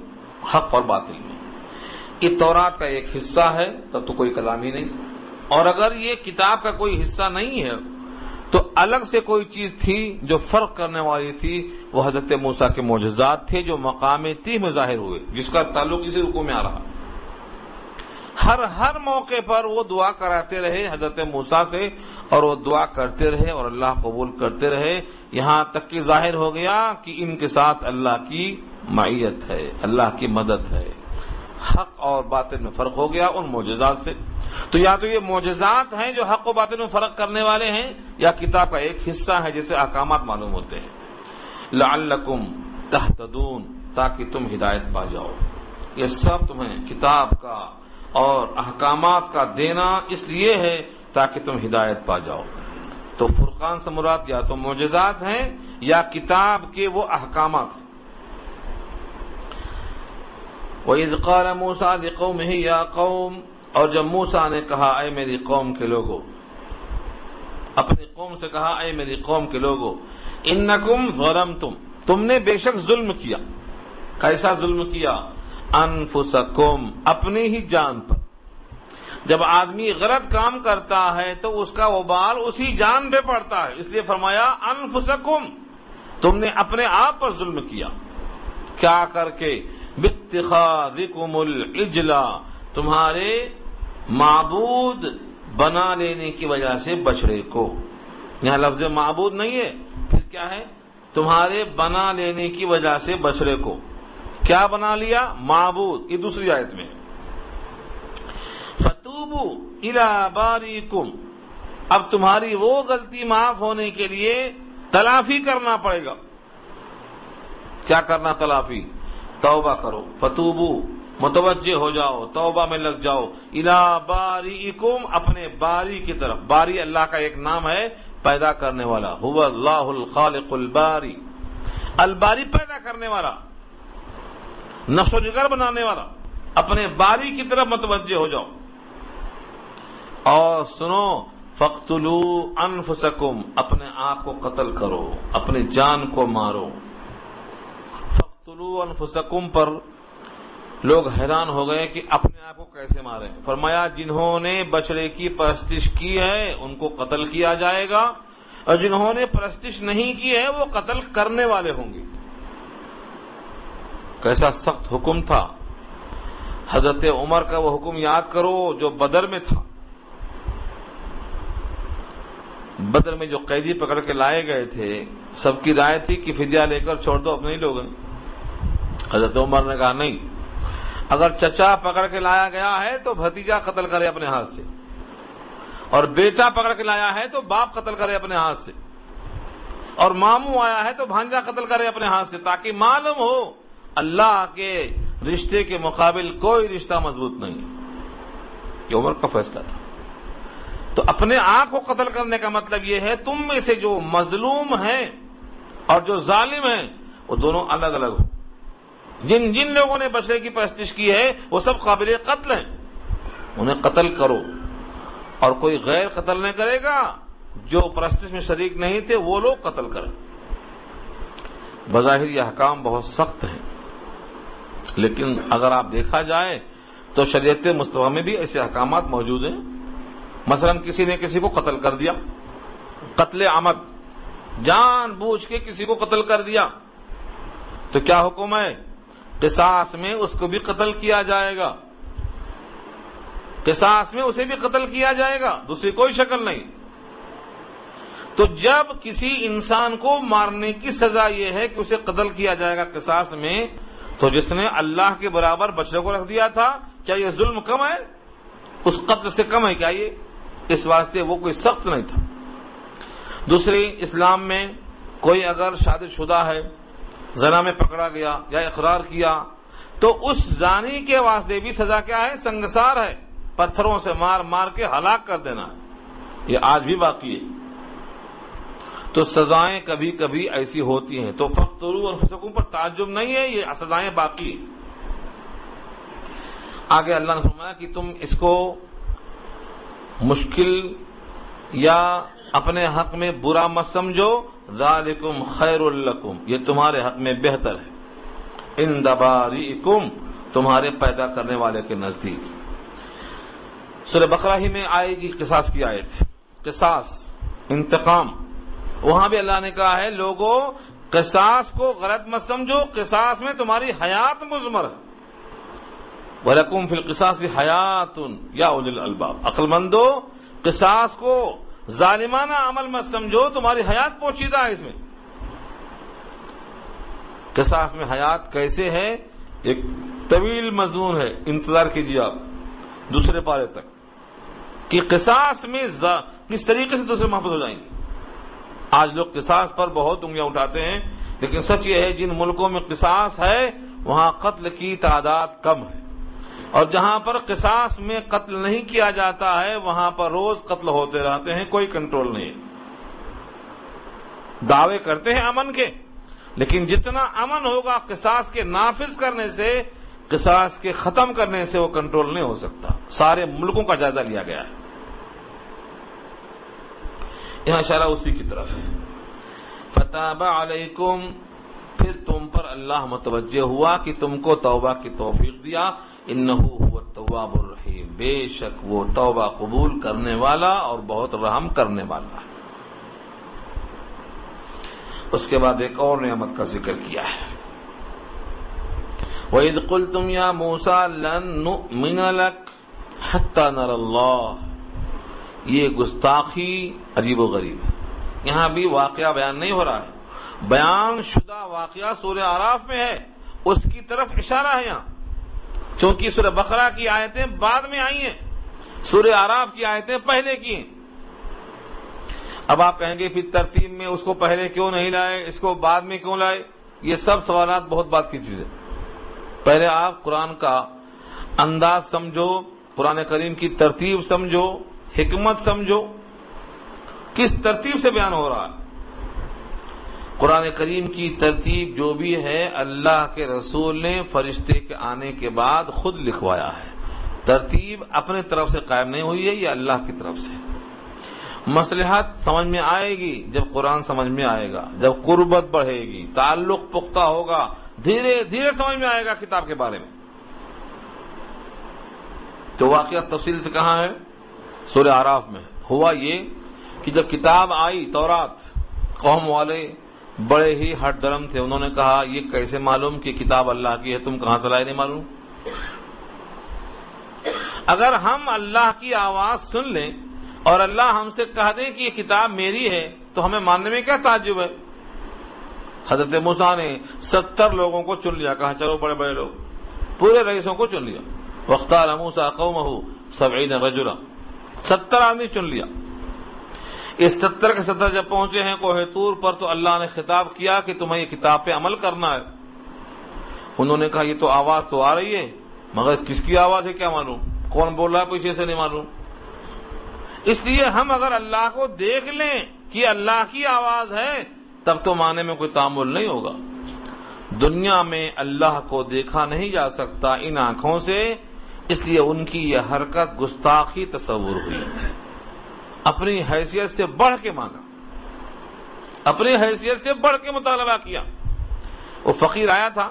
S1: حق اور باطل میں۔ یہ تورات کا ایک حصہ ہے تب تو کوئی کلام ہی نہیں، اور اگر یہ کتاب کا کوئی حصہ نہیں ہے تو الگ سے کوئی چیز تھی جو فرق کرنے والی تھی، وہ حضرت موسیٰ کے معجزات تھے جو مقام 30 میں ظاہر ہوئے، جس کا تعلق اسی رکوع میں آ رہا۔ ہر موقع پر وہ دعا کراتے رہے حضرت موسیٰ سے، اور وہ دعا کرتے رہے اور اللہ قبول کرتے رہے، یہاں تک کہ ظاہر ہو گیا کہ ان کے ساتھ اللہ کی معیت ہے، اللہ کی مدد ہے، حق اور باطل میں فرق ہو گیا ان معجزات سے۔ تو یا تو یہ معجزات ہیں جو حق و باطل میں فرق کرنے والے ہیں، یا کتاب کا ایک حصہ ہے جسے احکامات معلوم ہوتے ہیں۔ لعلکم تہتدون، تاکہ تم ہدایت پا جاؤ۔ یہ سب تمہیں کتاب کا اور احکامات کا دینا اس لیے ہے تاکہ تم ہدایت پا جاؤ۔ تو فرقان سے مراد یا تو معجزات ہیں یا کتاب کے وہ احکامات ہیں۔ وَإِذْ قَالَ مُوسَىٰ لِقَوْمِهِ يَا قَوْمِ، اور جب موسیٰ نے کہا اے میری قوم کے لوگوں، اپنی قوم سے کہا اے میری قوم کے لوگوں، انکم ظلمتم، تم نے بے شک ظلم کیا۔ کیسا ظلم کیا؟ انفسکم، اپنی ہی جان پر۔ جب آدمی غلط کام کرتا ہے تو اس کا وبال اسی جان پہ پڑتا ہے، اس لیے فرمایا انفسکم، تم نے اپنے آپ پر ظلم کیا۔ کیا کر کے؟ باتخاذکم العجل، تمہارے معبود بنا لینے کی وجہ سے بچڑے کو۔ یہاں لفظ معبود نہیں ہے، پھر کیا ہے؟ تمہارے بنا لینے کی وجہ سے بچڑے کو۔ کیا بنا لیا؟ معبود۔ یہ دوسری آیت میں فتوبوا الی باریکم، اب تمہاری وہ غلطی معاف ہونے کے لیے تلافی کرنا پڑے گا۔ کیا کرنا تلافی؟ توبہ کرو۔ فتوبوا، متوجہ ہو جاؤ، توبہ میں لگ جاؤ۔ الی باریکم، اپنے باری کی طرف۔ باری اللہ کا ایک نام ہے، پیدا کرنے والا۔ هو اللہ الخالق الباری، الباری پیدا کرنے والا، نفس و جگر بنانے والا۔ اپنے باری کی طرف متوجہ ہو جاؤ۔ اور سنو، فاقتلوا انفسکم، اپنے آپ کو قتل کرو، اپنی جان کو مارو۔ فاقتلوا انفسکم پر لوگ حیران ہو گئے کہ اپنے آپ کو کیسے مارے۔ فرمایا جنہوں نے بچڑے کی پرستش کی ہے ان کو قتل کیا جائے گا، اور جنہوں نے پرستش نہیں کی ہے وہ قتل کرنے والے ہوں گے۔ کیسا سخت حکم تھا۔ حضرت عمر کا وہ حکم یاد کرو جو بدر میں تھا۔ بدر میں جو قیدی پکڑ کے لائے گئے تھے، سب کی رائے تھی کہ فدیہ لے کر چھوڑ دو، اپنے ہی لوگ ہیں۔ حضرت عمر نے کہا نہیں، اگر چچا پکڑ کے لایا گیا ہے تو بھتیجا قتل کرے اپنے ہاتھ سے، اور بیٹا پکڑ کے لایا ہے تو باپ قتل کرے اپنے ہاتھ سے، اور ماموں آیا ہے تو بھانجا قتل کرے اپنے ہاتھ سے، تاکہ معلوم ہو اللہ کے رشتے کے مقابل کوئی رشتہ مضبوط نہیں۔ یہ عمر کا فیصلہ تھا۔ تو اپنے آپ کو قتل کرنے کا مطلب یہ ہے تم میں سے جو مظلوم ہیں اور جو ظالم ہیں وہ دونوں الگ الگ ہو۔ جن جن لوگوں نے بچڑے کی پرستش کی ہے وہ سب قابل قتل ہیں، انہیں قتل کرو، اور کوئی غیر قتل نہیں کرے گا، جو پرستش میں شریک نہیں تھے وہ لوگ قتل کریں۔ بظاہر یہ احکام بہت سخت ہیں، لیکن اگر آپ دیکھا جائے تو شریعت مصطفیٰ میں بھی ایسے احکامات موجود ہیں۔ مثلا کسی نے کسی کو قتل کر دیا، قتل عمد، جان بوجھ کے کسی کو قتل کر دیا، تو کیا حکم ہے؟ قصاص میں اس کو بھی قتل کیا جائے گا، قصاص میں اسے بھی قتل کیا جائے گا، دوسری کوئی شکل نہیں۔ تو جب کسی انسان کو مارنے کی سزا یہ ہے کہ اسے قتل کیا جائے گا قصاص میں، تو جس نے اللہ کے برابر بچڑے کو رکھ دیا تھا، کیا یہ ظلم کم ہے؟ اس قتل سے کم ہے کیا یہ؟ اس واسطے وہ کوئی سخت نہیں تھا۔ دوسری، اسلام میں کوئی اگر شادی شدہ ہے، زنا میں پکڑا گیا یا اقرار کیا، تو اس زانی کے واسطے بھی سزا کیا ہے؟ سنگسار ہے، پتھروں سے مار مار کے ہلاک کر دینا ہے۔ یہ آج بھی باقی ہے۔ تو سزائیں کبھی کبھی ایسی ہوتی ہیں، تو فاقتلوا انفسکم پر تعجب نہیں ہے، یہ سزائیں باقی ہیں۔ آگے اللہ نے فرمایا کہ تم اس کو مشکل یا اپنے حق میں برا مت سمجھو، ذالکم خیر لکم، یہ تمہارے حق میں بہتر ہے، عند باریکم، تمہارے پیدا کرنے والے کے نزدیک۔ سورہ بقرہ ہی میں آئے گی قصاص کی آیت، قصاص انتقام۔ وہاں بھی اللہ نے کہا ہے لوگوں قصاص کو غلط مت سمجھو، قصاص میں تمہاری حیات مضمر ہے۔ وَلَكُمْ فِي الْقِصَاصِ حَيَاتٌ يَا أُولِي الْأَلْبَابِ، عقل مندو قصاص کو ظالمانہ عمل مت سمجھو، تمہاری حیات پوشیدہ ہے اس میں۔ قصاص میں حیات کیسے ہے؟ ایک طویل مضمون ہے، انتظار کیجیے آپ دوسرے پارے تک۔ کہ قصاص میں کس طریقے سے دوسرے محفوظ ہو جائیں گے۔ آج لوگ قصاص پر بہت انگلیاں اٹھاتے ہیں، لیکن سچ یہ ہے جن ملکوں میں قصاص ہے وہاں قتل کی تعداد کم ہے، اور جہاں پر قصاص میں قتل نہیں کیا جاتا ہے وہاں پر روز قتل ہوتے رہتے ہیں، کوئی کنٹرول نہیں ہے۔ دعوے کرتے ہیں امن کے، لیکن جتنا امن ہوگا قصاص کے نافذ کرنے سے، قصاص کے ختم کرنے سے وہ کنٹرول نہیں ہو سکتا۔ سارے ملکوں کا جائزہ لیا گیا ہے، یہاں اشارہ اسی کی طرف ہے۔ فتاب علیکم، پھر تم پر اللہ متوجہ ہوا کہ تم کو توبہ کی توفیق دیا، انہ هو التواب الرحیم، بے شک وہ توبہ قبول کرنے والا اور بہت رحم کرنے والا ہے۔ اس کے بعد ایک اور نعمت کا ذکر کیا ہے، وَإِذْ قُلْتُمْ يَا مُوسَىٰ لَن نُؤْمِنَ لَكَ حَتَّىٰ نَرَى اللَّهَ، یہ گستاخی عجیب و غریب ہے۔ یہاں بھی واقعہ بیان نہیں ہو رہا ہے، بیان شدہ واقعہ سورہ اعراف میں ہے، اس کی طرف اشارہ ہے یہاں، چونکہ سورہ بقرہ کی آیتیں بعد میں آئی ہیں، سورہ اعراف کی آیتیں پہلے کی ہیں۔ اب آپ کہیں گے پھر ترتیب میں اس کو پہلے کیوں نہیں لائے، اس کو بعد میں کیوں لائے؟ یہ سب سوالات بہت بات کی چیز ہے۔ پہلے آپ قرآن کا انداز سمجھو، قرآن کریم کی ترتیب سمجھو، حکمت سمجھو، کس ترتیب سے بیان ہو رہا ہے۔ قرآن کریم کی ترتیب جو بھی ہے اللہ کے رسول نے فرشتے کے آنے کے بعد خود لکھوایا ہے، ترتیب اپنے طرف سے قائم نہیں ہوئی ہے، یہ اللہ کی طرف سے۔ مصلحت سمجھ میں آئے گی جب قرآن سمجھ میں آئے گا، جب قربت بڑھے گی، تعلق پختہ ہوگا، دھیرے دھیرے سمجھ میں آئے گا کتاب کے بارے میں۔ تو واقعہ تفصیل سے کہاں ہے؟ سورہ اعراف میں ہوا یہ کہ جب کتاب آئی تورات، قوم والے بڑے ہی ہٹ درم تھے، انہوں نے کہا یہ کیسے معلوم کہ کتاب اللہ کی ہے، تم کہاں سے لائے؟ نہیں معلوم۔ اگر ہم اللہ کی آواز سن لیں اور اللہ ہم سے کہہ دیں کہ یہ کتاب میری ہے تو ہمیں ماننے میں کیا تعجب ہے؟ حضرت موسیٰ نے 70 لوگوں کو چن لیا، کہا چلو بڑے بڑے لوگ، پورے رئیسوں کو چن لیا، واختار موسیٰ قومہ 70 رجلا، 70 آدمی چن لیا۔ اس 70 کے 70 جب پہنچے ہیں کوہ طور پر تو اللہ نے خطاب کیا کہ تمہیں یہ کتاب پہ عمل کرنا ہے۔ انہوں نے کہا یہ تو آواز تو آ رہی ہے مگر کس کی آواز ہے کیا معلوم، کون بول رہا ہے پیچھے سے نہیں معلوم۔ اس لیے ہم اگر اللہ کو دیکھ لیں کہ اللہ کی آواز ہے تب تو ماننے میں کوئی تعامل نہیں ہوگا۔ دنیا میں اللہ کو دیکھا نہیں جا سکتا ان آنکھوں سے، اس لیے ان کی یہ حرکت گستاخی تصور ہوئی، اپنی حیثیت سے بڑھ کے مانگا، اپنی حیثیت سے بڑھ کے مطالبہ کیا۔ وہ فقیر آیا تھا،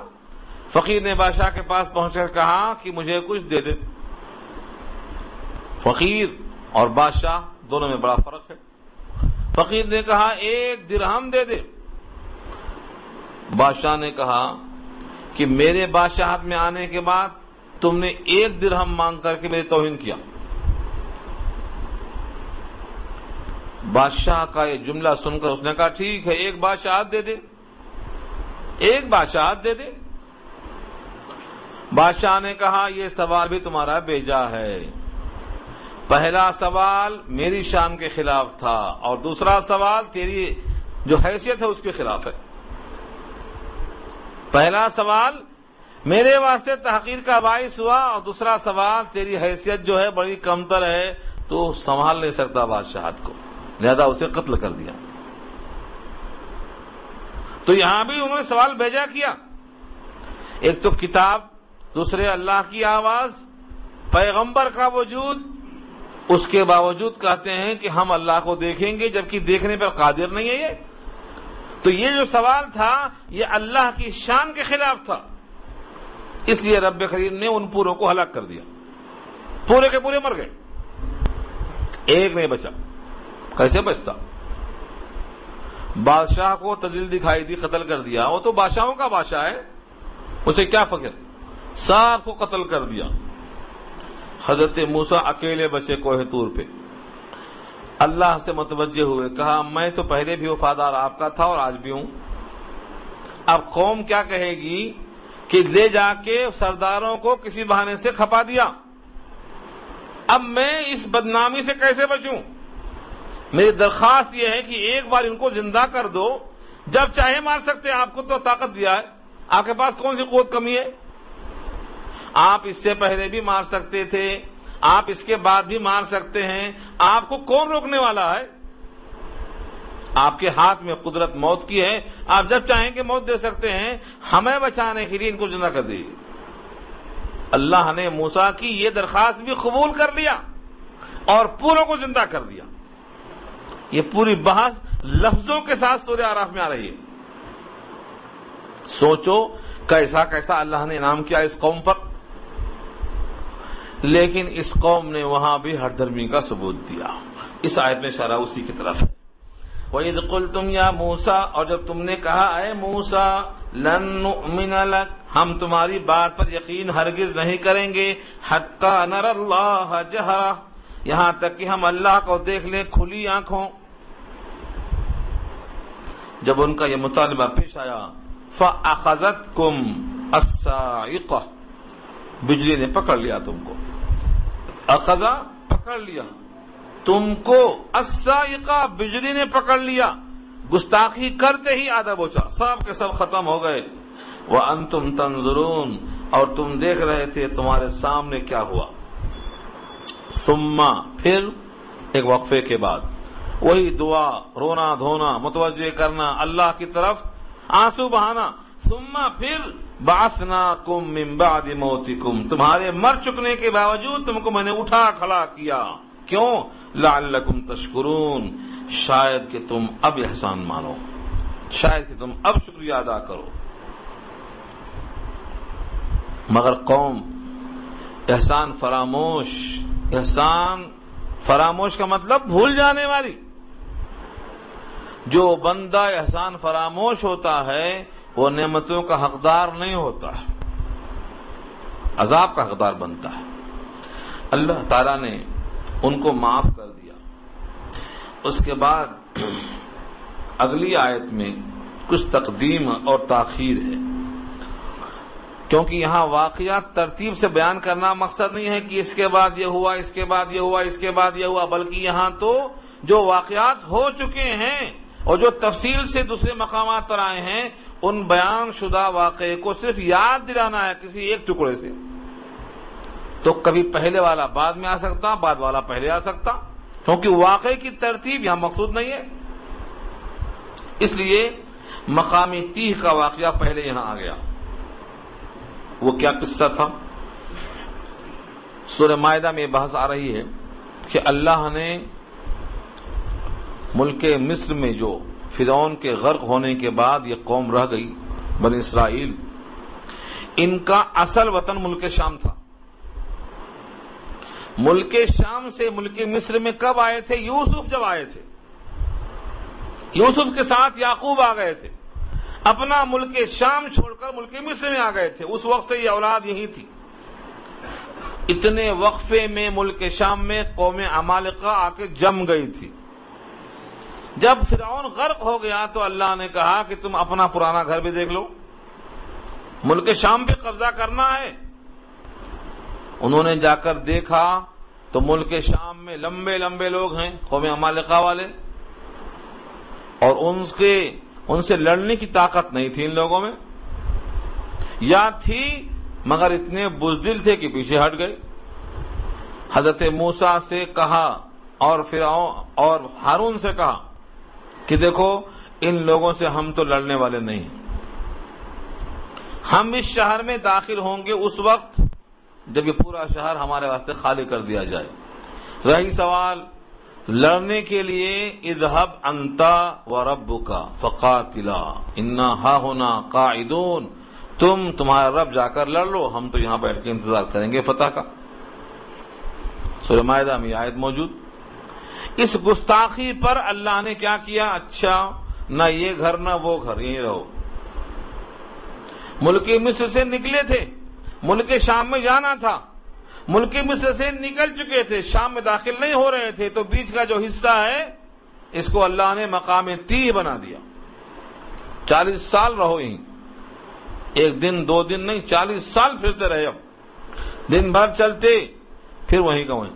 S1: فقیر نے بادشاہ کے پاس پہنچ کر کہا کہ مجھے کچھ دے دے۔ فقیر اور بادشاہ دونوں میں بڑا فرق ہے۔ فقیر نے کہا 1 درہم دے دے۔ بادشاہ نے کہا کہ میرے بادشاہت میں آنے کے بعد تم نے 1 درہم مانگ کر کے میری توہین کیا۔ بادشاہ کا یہ جملہ سن کر اس نے کہا ٹھیک ہے 1 بادشاہت دے دے، 1 بادشاہت دے دے۔ بادشاہ نے کہا یہ سوال بھی تمہارا بیجا ہے، پہلا سوال میری شان کے خلاف تھا اور دوسرا سوال تیری جو حیثیت ہے اس کے خلاف ہے۔ پہلا سوال میرے واسطے تحقیر کا باعث ہوا اور دوسرا سوال تیری حیثیت جو ہے بڑی کمتر ہے، تو سنبھال نہیں سکتا بادشاہت کو، لہذا اسے قتل کر دیا۔ تو یہاں بھی انہوں نے سوال بھیجا کیا، ایک تو کتاب، دوسرے اللہ کی آواز، پیغمبر کا وجود، اس کے باوجود کہتے ہیں کہ ہم اللہ کو دیکھیں گے جبکہ دیکھنے پر قادر نہیں ہے۔ یہ تو یہ جو سوال تھا یہ اللہ کی شان کے خلاف تھا، اس لیے رب کریم نے ان پوروں کو ہلاک کر دیا، پورے کے پورے مر گئے، ایک نہیں بچا۔ کیسے بچتا؟ بادشاہ کو تذلیل دکھائی دی، قتل کر دیا، وہ تو بادشاہوں کا بادشاہ ہے، اسے کیا فکر، سب کو قتل کر دیا۔ حضرت موسیٰ اکیلے بچے کوہ طور پہ، اللہ سے متوجہ ہوئے، کہا میں تو پہلے بھی وفادار آپ کا تھا اور آج بھی ہوں، اب قوم کیا کہے گی کہ لے جا کے سرداروں کو کسی بہانے سے کھپا دیا، اب میں اس بدنامی سے کیسے بچوں؟ میری درخواست یہ ہے کہ ایک بار ان کو زندہ کر دو، جب چاہے مار سکتے ہیں، آپ کو تو طاقت دیا ہے، آپ کے پاس کون سی قوت کمی ہے؟ آپ اس سے پہلے بھی مار سکتے تھے، آپ اس کے بعد بھی مار سکتے ہیں، آپ کو کون روکنے والا ہے؟ آپ کے ہاتھ میں قدرت موت کی ہے، آپ جب چاہیں کہ موت دے سکتے ہیں، ہمیں بچانے کے لیے ان کو زندہ کر دیجیے۔ اللہ نے موسیٰ کی یہ درخواست بھی قبول کر لیا اور پوروں کو زندہ کر دیا۔ یہ پوری بحث لفظوں کے ساتھ سورہ اعراف میں آ رہی ہے۔ سوچو کیسا کیسا اللہ نے انعام کیا اس قوم پر، لیکن اس قوم نے وہاں بھی ہر دھرمی کا ثبوت دیا۔ اس آیت میں اشارہ اسی کی طرف ہے۔ وَإِذْ قُلْتُمْ يَا مُوسَىٰ، اور جب تم نے کہا اے موسیٰ، لَن نُؤْمِنَ لَكَ، ہم تمہاری بات پر یقین ہرگز نہیں کریں گے، حَتَّىٰ نَرَى اللَّهَ جَهْرَةً، یہاں تک کہ ہم اللہ کو دیکھ لیں کھلی آنکھوں۔ جب ان کا یہ مطالبہ پیش آیا، فَأَخَذَتْكُمْ الصَّاعِقَةُ، بجلی نے پکڑ لیا تم کو، اخذا پکڑ لیا تم کو، الصاعقہ بجلی نے پکڑ لیا، گستاخی کرتے ہی آدھا بوچھا، سب کے سب ختم ہو گئے۔ وَأَنْتُمْ تَنظُرُونَ، اور تم دیکھ رہے تھے تمہارے سامنے کیا ہوا۔ ثم، پھر ایک وقفے کے بعد وہی دعا، رونا دھونا، متوجہ کرنا اللہ کی طرف، آنسو بہانا۔ ثم، پھر بعثناکم من بعد موتکم، تمہارے مر چکنے کے باوجود تم کو میں نے اٹھا کھڑا کیا، کیوں؟ لعلکم تشکرون، شاید کہ تم اب احسان مانو، شاید کہ تم اب شکریہ ادا کرو۔ مگر قوم احسان فراموش کا مطلب بھول جانے والی۔ جو بندہ احسان فراموش ہوتا ہے وہ نعمتوں کا حقدار نہیں ہوتا ہے، عذاب کا حقدار بنتا ہے۔ اللہ تعالیٰ نے ان کو معاف کر دیا۔ اس کے بعد اگلی آیت میں کچھ تقدیم اور تاخیر ہے، کیونکہ یہاں واقعات ترتیب سے بیان کرنا مقصد نہیں ہے کہ اس کے بعد یہ ہوا، اس کے بعد یہ ہوا، اس کے بعد یہ ہوا، بلکہ یہاں تو جو واقعات ہو چکے ہیں اور جو تفصیل سے دوسرے مقامات پر آئے ہیں، ان بیان شدہ واقعے کو صرف یاد دلانا ہے کسی ایک ٹکڑے سے۔ تو کبھی پہلے والا بعد میں آ سکتا، بعد والا پہلے آ سکتا، کیونکہ واقعے کی ترتیب یہاں مقصود نہیں ہے۔ اس لیے مقامی تیہ کا واقعہ پہلے یہاں آ گیا۔ وہ کیا قصہ تھا؟ سورہ مائدہ میں بحث آ رہی ہے کہ اللہ نے ملک مصر میں جو فرعون کے غرق ہونے کے بعد یہ قوم رہ گئی، بنی اسرائیل، ان کا اصل وطن ملک شام تھا۔ ملک شام سے ملک مصر میں کب آئے تھے؟ یوسف جب آئے تھے، یوسف کے ساتھ یعقوب آ گئے تھے، اپنا ملک شام چھوڑ کر ملک مصر میں آ گئے تھے۔ اس وقت سے یہ اولاد یہی تھی۔ اتنے وقفے میں ملک شام میں قوم عمالقہ آ کے جم گئی تھی۔ جب فرعون غرق ہو گیا تو اللہ نے کہا کہ تم اپنا پرانا گھر بھی دیکھ لو، ملک شام پہ قبضہ کرنا ہے۔ انہوں نے جا کر دیکھا تو ملک شام میں لمبے لمبے لوگ ہیں قوم عمالقہ والے، اور ان سے لڑنے کی طاقت نہیں تھی ان لوگوں میں، یا تھی مگر اتنے بزدل تھے کہ پیچھے ہٹ گئے۔ حضرت موسیٰ سے کہا اور فرعون اور ہارون سے کہا کہ دیکھو ان لوگوں سے ہم تو لڑنے والے نہیں، ہم اس شہر میں داخل ہوں گے اس وقت جب یہ پورا شہر ہمارے واسطے خالی کر دیا جائے۔ رہی سوال لڑنے کے لیے، اذهب انت وربک فقاتلا انا ہاہنا قاعدون، تمہارا رب جا کر لڑ لو، ہم تو یہاں بیٹھ کے انتظار کریں گے فتح کا۔ سورہ مائدہ میں آیت موجود۔ اس گستاخی پر اللہ نے کیا کیا؟ اچھا نہ یہ گھر نہ وہ گھر، یہیں رہو۔ ملک مصر سے نکلے تھے، ملک شام میں جانا تھا، ملک مصر سے نکل چکے تھے، شام میں داخل نہیں ہو رہے تھے، تو بیچ کا جو حصہ ہے اس کو اللہ نے مقام تیہ بنا دیا۔ 40 سال رہو یہیں، ایک دن دو دن نہیں، 40 سال پھرتے رہے، اب دن بھر چلتے پھر وہیں کا وہیں۔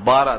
S1: 12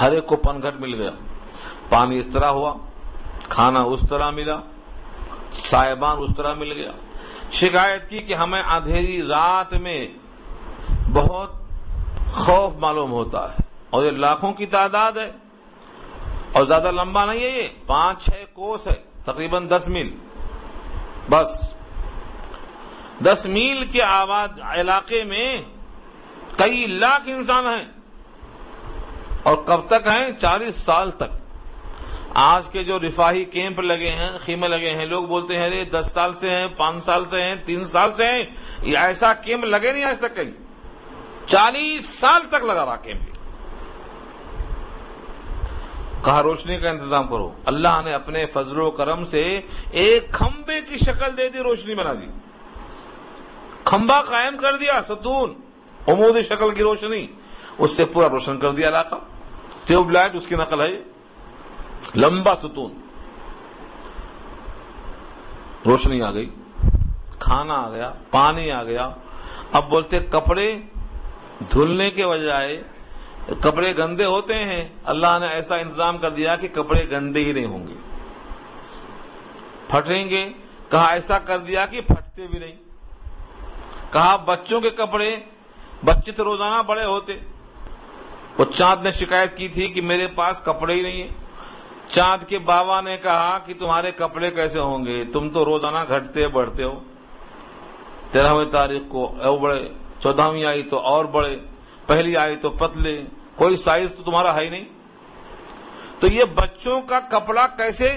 S1: ہر ایک کو پنگھٹ مل گیا، پانی اس طرح ہوا، کھانا اس طرح ملا، سائبان اس طرح مل گیا۔ شکایت کی کہ ہمیں اندھیری رات میں بہت خوف معلوم ہوتا ہے، اور یہ لاکھوں کی تعداد ہے، اور زیادہ لمبا نہیں ہے، یہ 5-6 کوس ہے، تقریباً 10 میل، بس 10 میل کے آباد علاقے میں کئی لاکھ انسان ہیں، اور کب تک ہیں؟ 40 سال تک۔ آج کے جو رفاہی کیمپ لگے ہیں، خیمے لگے ہیں، لوگ بولتے ہیں 10 سال سے ہیں، 5 سال سے ہیں، 3 سال سے ہیں، یہ ایسا کیمپ لگے نہیں آج تک کہیں، 40 سال تک لگا رہا کیمپ۔ کہا روشنی کا انتظام کرو، اللہ نے اپنے فضل و کرم سے ایک کھمبے کی شکل دے دی، روشنی بنا دی، کھمبا قائم کر دیا، ستون عمودی شکل کی روشنی، اس سے پورا روشن کر دیا علاقہ۔ ٹیوب لائٹ اس کی نقل ہے، لمبا ستون، روشنی آ گئی، کھانا آ گیا، پانی آ گیا۔ اب بولتے کپڑے دھلنے کے بجائے کپڑے گندے ہوتے ہیں، اللہ نے ایسا انتظام کر دیا کہ کپڑے گندے ہی نہیں ہوں گے، پھٹیں گے، کہا ایسا کر دیا کہ پھٹتے بھی نہیں۔ کہا بچوں کے کپڑے، بچے تو روزانہ بڑے ہوتے، وہ چاند نے شکایت کی تھی کہ میرے پاس کپڑے ہی نہیں ہیں۔ چاند کے بابا نے کہا کہ تمہارے کپڑے کیسے ہوں گے، تم تو روزانہ گھٹتے بڑھتے ہو، 13ویں تاریخ کو اور بڑے، 14ویں آئی تو اور بڑے، پہلی آئی تو پتلے، کوئی سائز تو تمہارا ہے ہی نہیں۔ تو یہ بچوں کا کپڑا کیسے؟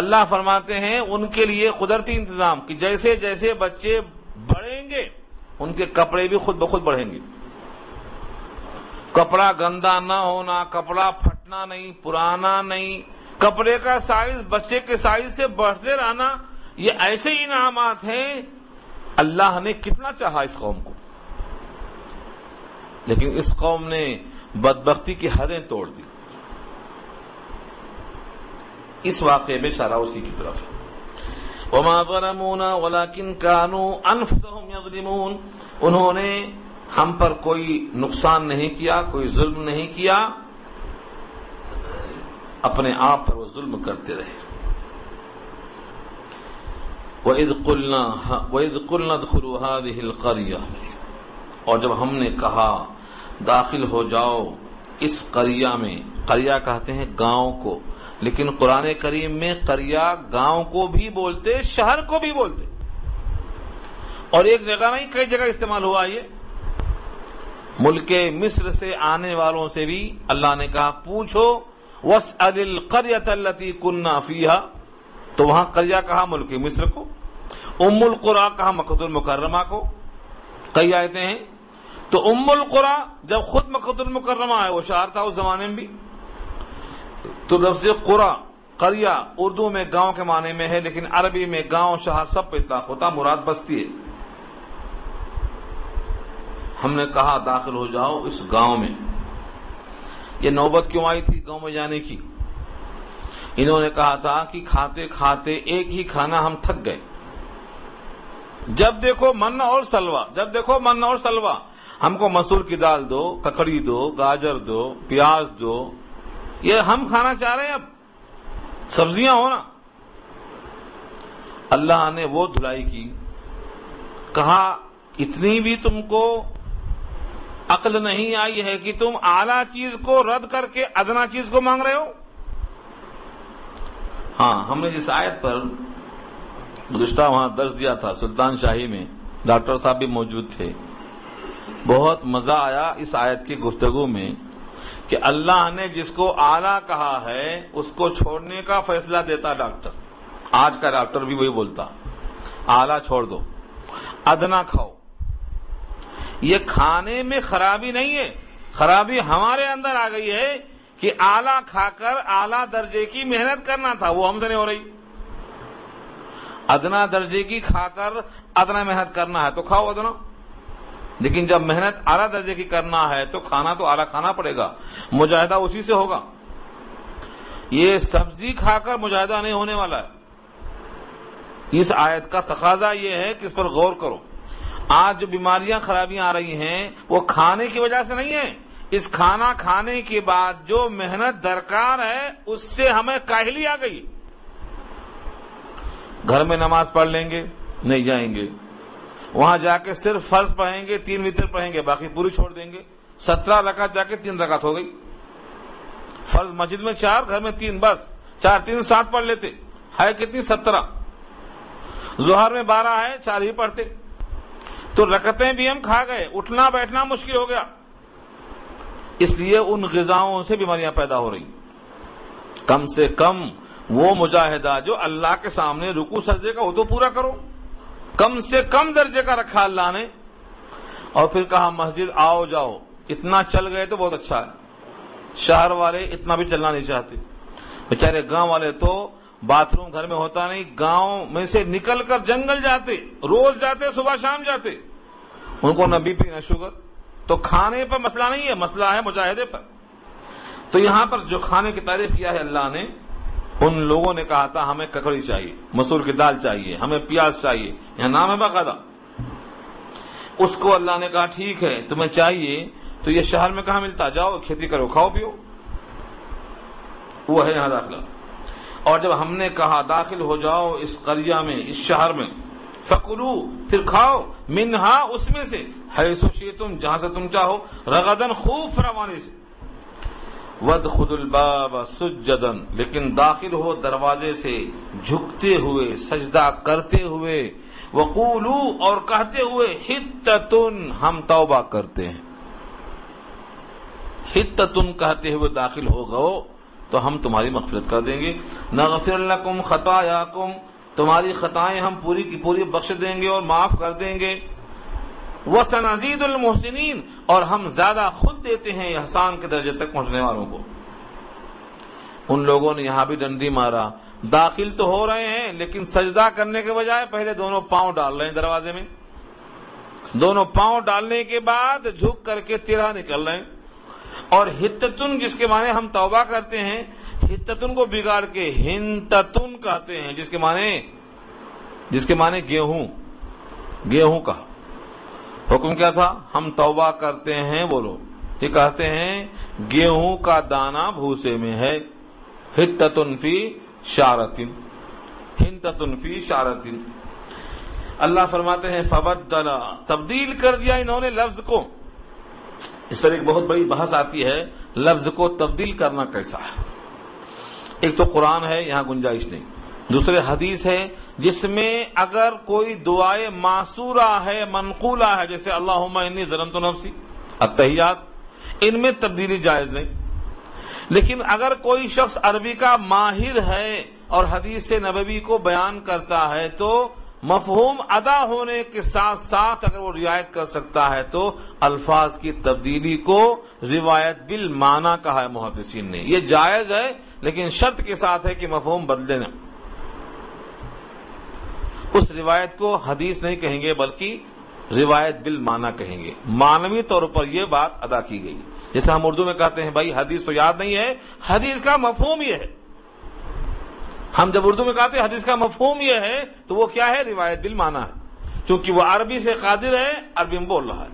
S1: اللہ فرماتے ہیں ان کے لیے قدرتی انتظام کہ جیسے جیسے بچے بڑھیں گے ان کے کپڑے بھی خود بخود بڑھیں گے۔ کپڑا گندا نہ ہونا، کپڑا پھٹنا نہیں، پرانا نہیں، کپڑے کا سائز بچے کے سائز سے بڑھتے رہنا، یہ ایسے انعامات ہیں۔ اللہ نے کتنا چاہا اس قوم کو، لیکن اس قوم نے بدبختی کی حدیں توڑ دی۔ اس واقعے میں اشارہ اسی کی طرف ہے۔ وما ظلمونا ولكن كانوا انفسهم يظلمون، انہوں نے ہم پر کوئی نقصان نہیں کیا، کوئی ظلم نہیں کیا، اپنے آپ پر وہ ظلم کرتے رہے۔ وَإِذْ قُلْنَا ادْخُلُوا هَٰذِهِ الْقَرْيَةَ، اور جب ہم نے کہا داخل ہو جاؤ اس قریہ میں، قریہ کہتے ہیں گاؤں کو، لیکن قرآن کریم میں قریہ گاؤں کو بھی بولتے، شہر کو بھی بولتے، اور ایک جگہ نہیں کئی جگہ استعمال ہوا یہ۔ ملک مصر سے آنے والوں سے بھی اللہ نے کہا پوچھو وَاسْأَلِ الْقَرْيَةَ الَّتِي كُنَّا فِيهَا، تو وہاں قریہ کہا ملک مصر کو، ام القریٰ کہا مکہ المکرمہ کو، کئی آیتیں ہیں۔ تو ام القریٰ جب خود مکہ المکرمہ ہے، وہ شہر تھا اس زمانے میں بھی، تو لفظ قریٰ قریہ اردو میں گاؤں کے معنی میں ہے، لیکن عربی میں گاؤں شہر سب پہ اطلاق ہوتا، مراد بستی ہے۔ ہم نے کہا داخل ہو جاؤ اس گاؤں میں۔ یہ نوبت کیوں آئی تھی گاؤں میں جانے کی؟ انہوں نے کہا تھا کہ کھاتے کھاتے ایک ہی کھانا ہم تھک گئے، جب دیکھو من اور سلوا، جب دیکھو من اور سلوا، ہم کو مسور کی دال دو، ککڑی دو، گاجر دو، پیاز دو، یہ ہم کھانا چاہ رہے ہیں، اب سبزیاں ہونا۔ اللہ نے وہ دھلائی کی، کہا اتنی بھی تم کو عقل نہیں آئی ہے کہ تم اعلیٰ چیز کو رد کر کے ادنا چیز کو مانگ رہے ہو؟ ہاں، ہم نے جس آیت پر گزشتہ وہاں درس دیا تھا سلطان شاہی میں، ڈاکٹر صاحب بھی موجود تھے، بہت مزہ آیا اس آیت کی گفتگو میں کہ اللہ نے جس کو اعلیٰ کہا ہے اس کو چھوڑنے کا فیصلہ دیتا ڈاکٹر۔ آج کا ڈاکٹر بھی وہی بولتا، اعلیٰ چھوڑ دو، ادنا کھاؤ۔ یہ کھانے میں خرابی نہیں ہے، خرابی ہمارے اندر آ گئی ہے کہ اعلیٰ کھا کر اعلیٰ درجے کی محنت کرنا تھا، وہ ہم سے نہیں ہو رہی۔ ادنا درجے کی کھا کر ادنا محنت کرنا ہے تو کھاؤ ادنا، لیکن جب محنت اعلیٰ درجے کی کرنا ہے تو کھانا تو اعلیٰ کھانا پڑے گا، مجاہدہ اسی سے ہوگا۔ یہ سبزی کھا کر مجاہدہ نہیں ہونے والا ہے۔ اس آیت کا تقاضا یہ ہے کہ اس پر غور کرو۔ آج جو بیماریاں خرابیاں آ رہی ہیں وہ کھانے کی وجہ سے نہیں ہے، اس کھانا کھانے کے بعد جو محنت درکار ہے اس سے ہمیں کاہلی آ گئی. گھر میں نماز پڑھ لیں گے, نہیں جائیں گے. وہاں جا کے صرف فرض پڑھیں گے, 3 وتر پڑھیں گے, باقی پوری چھوڑ دیں گے. 17 رکعت جا کے 3 رکعت ہو گئی. فرض مسجد میں 4, گھر میں 3, بس 4 3 7 پڑھ لیتے. ہے کتنی؟ 17. ظہر میں 12 ہے, 4 ہی پڑھتے. تو رکعتیں بھی ہم کھا گئے, اٹھنا بیٹھنا مشکل ہو گیا. اس لیے ان غذاؤں سے بیماریاں پیدا ہو رہی. کم سے کم وہ مجاہدہ جو اللہ کے سامنے رکوع سجدے کا وہ تو پورا کرو. کم سے کم درجے کا رکھا اللہ نے, اور پھر کہا مسجد آؤ جاؤ. اتنا چل گئے تو بہت اچھا ہے. شہر والے اتنا بھی چلنا نہیں چاہتے. بیچارے گاؤں والے تو باتھ روم گھر میں ہوتا نہیں, گاؤں میں سے نکل کر جنگل جاتے, روز جاتے, صبح شام جاتے. ان کو نہ بی پی نہ شوگر. تو کھانے پر مسئلہ نہیں ہے, مسئلہ ہے مجاہدے پر. تو یہاں پر جو کھانے کی تعریف کیا ہے اللہ نے, ان لوگوں نے کہا تھا ہمیں ککڑی چاہیے, مسور کی دال چاہیے, ہمیں پیاز چاہیے, یہاں نام ہے باقاعدہ. اس کو اللہ نے کہا ٹھیک ہے تمہیں چاہیے تو یہ شہر میں کہاں ملتا, جاؤ کھیتی کرو, کھاؤ پیو. وہ ہے یہاں داخلہ. اور جب ہم نے کہا داخل ہو جاؤ اس قریہ میں, اس شہر میں, فکلو پھر کھاؤ, منہا اس میں سے, حیث شئتم جہاں سے تم چاہو, رغدن خوب فراوانی سے, وادخلوا الباب سجدا لیکن داخل ہو دروازے سے جھکتے ہوئے, سجدہ کرتے ہوئے, وقولوا اور کہتے ہوئے, حتۃ ہم توبہ کرتے ہیں. حتۃ کہتے ہوئے داخل ہو گئے تو ہم تمہاری مغفرت کر دیں گے. نغفر لکم خطایاکم تمہاری خطائیں ہم پوری کی پوری بخش دیں گے اور معاف کر دیں گے. وَسَنَزِيدُ الْمُحْسِنِينَ اور ہم زیادہ خود دیتے ہیں احسان کے درجے تک پہنچنے والوں کو. ان لوگوں نے یہاں بھی ڈنڈی مارا, داخل تو ہو رہے ہیں لیکن سجدہ کرنے کے بجائے پہلے دونوں پاؤں ڈال رہے ہیں دروازے میں. دونوں پاؤں ڈالنے کے بعد جھک کر کے تیرہ نکل رہے ہیں. اور ہتتن جس کے معنی ہم توبہ کرتے ہیں, ہتتن کو بگاڑ کے ہنتتن کہتے ہیں جس کے معنی گیہوں. گیہوں کا حکم کیا تھا؟ ہم توبہ کرتے ہیں, بولو یہ کہتے ہیں گیہوں کا دانہ بھوسے میں ہے. ہتتن فی شارتن, ہنتتن فی شارتن. اللہ فرماتے ہیں فبدل تبدیل کر دیا انہوں نے لفظ کو. اس پر ایک بہت بڑی بحث آتی ہے, لفظ کو تبدیل کرنا کیسا ہے. ایک تو قرآن ہے, یہاں گنجائش نہیں. دوسرے حدیث ہے جس میں اگر کوئی دعائے معصورہ ہے, منقولہ ہے, جیسے اللہم انی ظلمت نفسی, التحیات, ان میں تبدیلی جائز نہیں. لیکن اگر کوئی شخص عربی کا ماہر ہے اور حدیث نبوی کو بیان کرتا ہے تو مفہوم ادا ہونے کے ساتھ ساتھ اگر وہ رعایت کر سکتا ہے تو الفاظ کی تبدیلی کو روایت بالمعنی کہا ہے محدثین نے. یہ جائز ہے لیکن شرط کے ساتھ ہے کہ مفہوم بدلے نہ. اس روایت کو حدیث نہیں کہیں گے بلکہ روایت بالمعنی کہیں گے. معنوی طور پر یہ بات ادا کی گئی. جیسے ہم اردو میں کہتے ہیں بھائی حدیث تو یاد نہیں ہے, حدیث کا مفہوم یہ ہے. ہم جب اردو میں کہتے ہیں حدیث کا مفہوم یہ ہے تو وہ کیا ہے؟ روایت بالمعنی ہے, کیونکہ وہ عربی سے قادر ہے, عربی میں بول رہا ہے.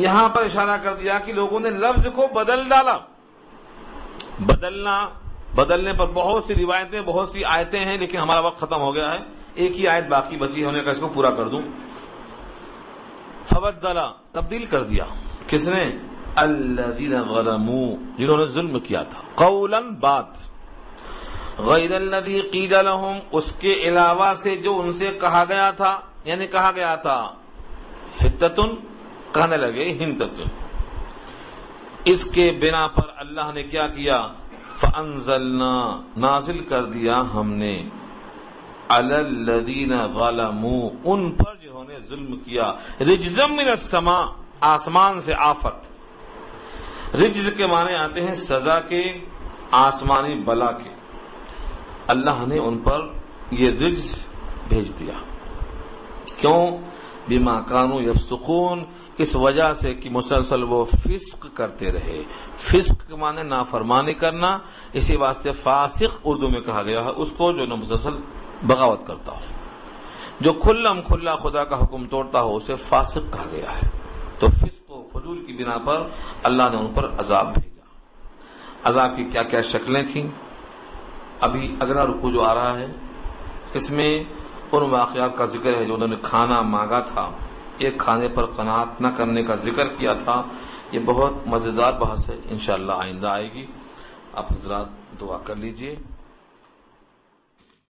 S1: یہاں پر اشارہ کر دیا کہ لوگوں نے لفظ کو بدل ڈالا. بدلنے پر بہت سی روایتیں, بہت سی آیتیں ہیں, لیکن ہمارا وقت ختم ہو گیا ہے. ایک ہی آیت باقی بچی ہونے کا, اس کو پورا کر دوں. فبدل تبدیل کر دیا. کس نے؟ الذین ظلموا جنہوں نے ظلم کیا تھا. قولا بات, غیر الذی قیل لهم اس کے علاوہ سے جو ان سے کہا گیا تھا, یعنی کہا گیا تھا حتتن, کہنے لگے ہنتتن. اس کے بنا پر اللہ نے کیا کیا؟ فانزلنا نازل کر دیا ہم نے, علی الذین ظلموا ان پر جنہوں نے ظلم کیا, رجزا من السماء آسمان سے آفت. رجز کے معنی آتے ہیں سزا کے, آسمانی بلا کے. اللہ نے ان پر یہ رجز بھیج دیا. کیوں؟ بما کانوا یفسقون, اس وجہ سے کہ مسلسل وہ فسق کرتے رہے. فسق کے معنی نافرمانی کرنا, اسی واسطے فاسق اردو میں کہا گیا ہے اس کو جو مسلسل بغاوت کرتا ہو, جو کھلا خدا کا حکم توڑتا ہو اسے فاسق کہا گیا ہے. تو فسق و فجور کی بنا پر اللہ نے ان پر عذاب بھیجا۔ عذاب کی کیا کیا شکلیں تھیں؟ ابھی اگلا رکوع جو آ رہا ہے اس میں ان واقعات کا ذکر ہے جو انہوں نے کھانا مانگا تھا، ایک کھانے پر قناعت نہ کرنے کا ذکر کیا تھا۔ یہ بہت مزیدار بحث ہے، انشاءاللہ آئندہ آئے گی۔ آپ حضرات دعا کر لیجئے۔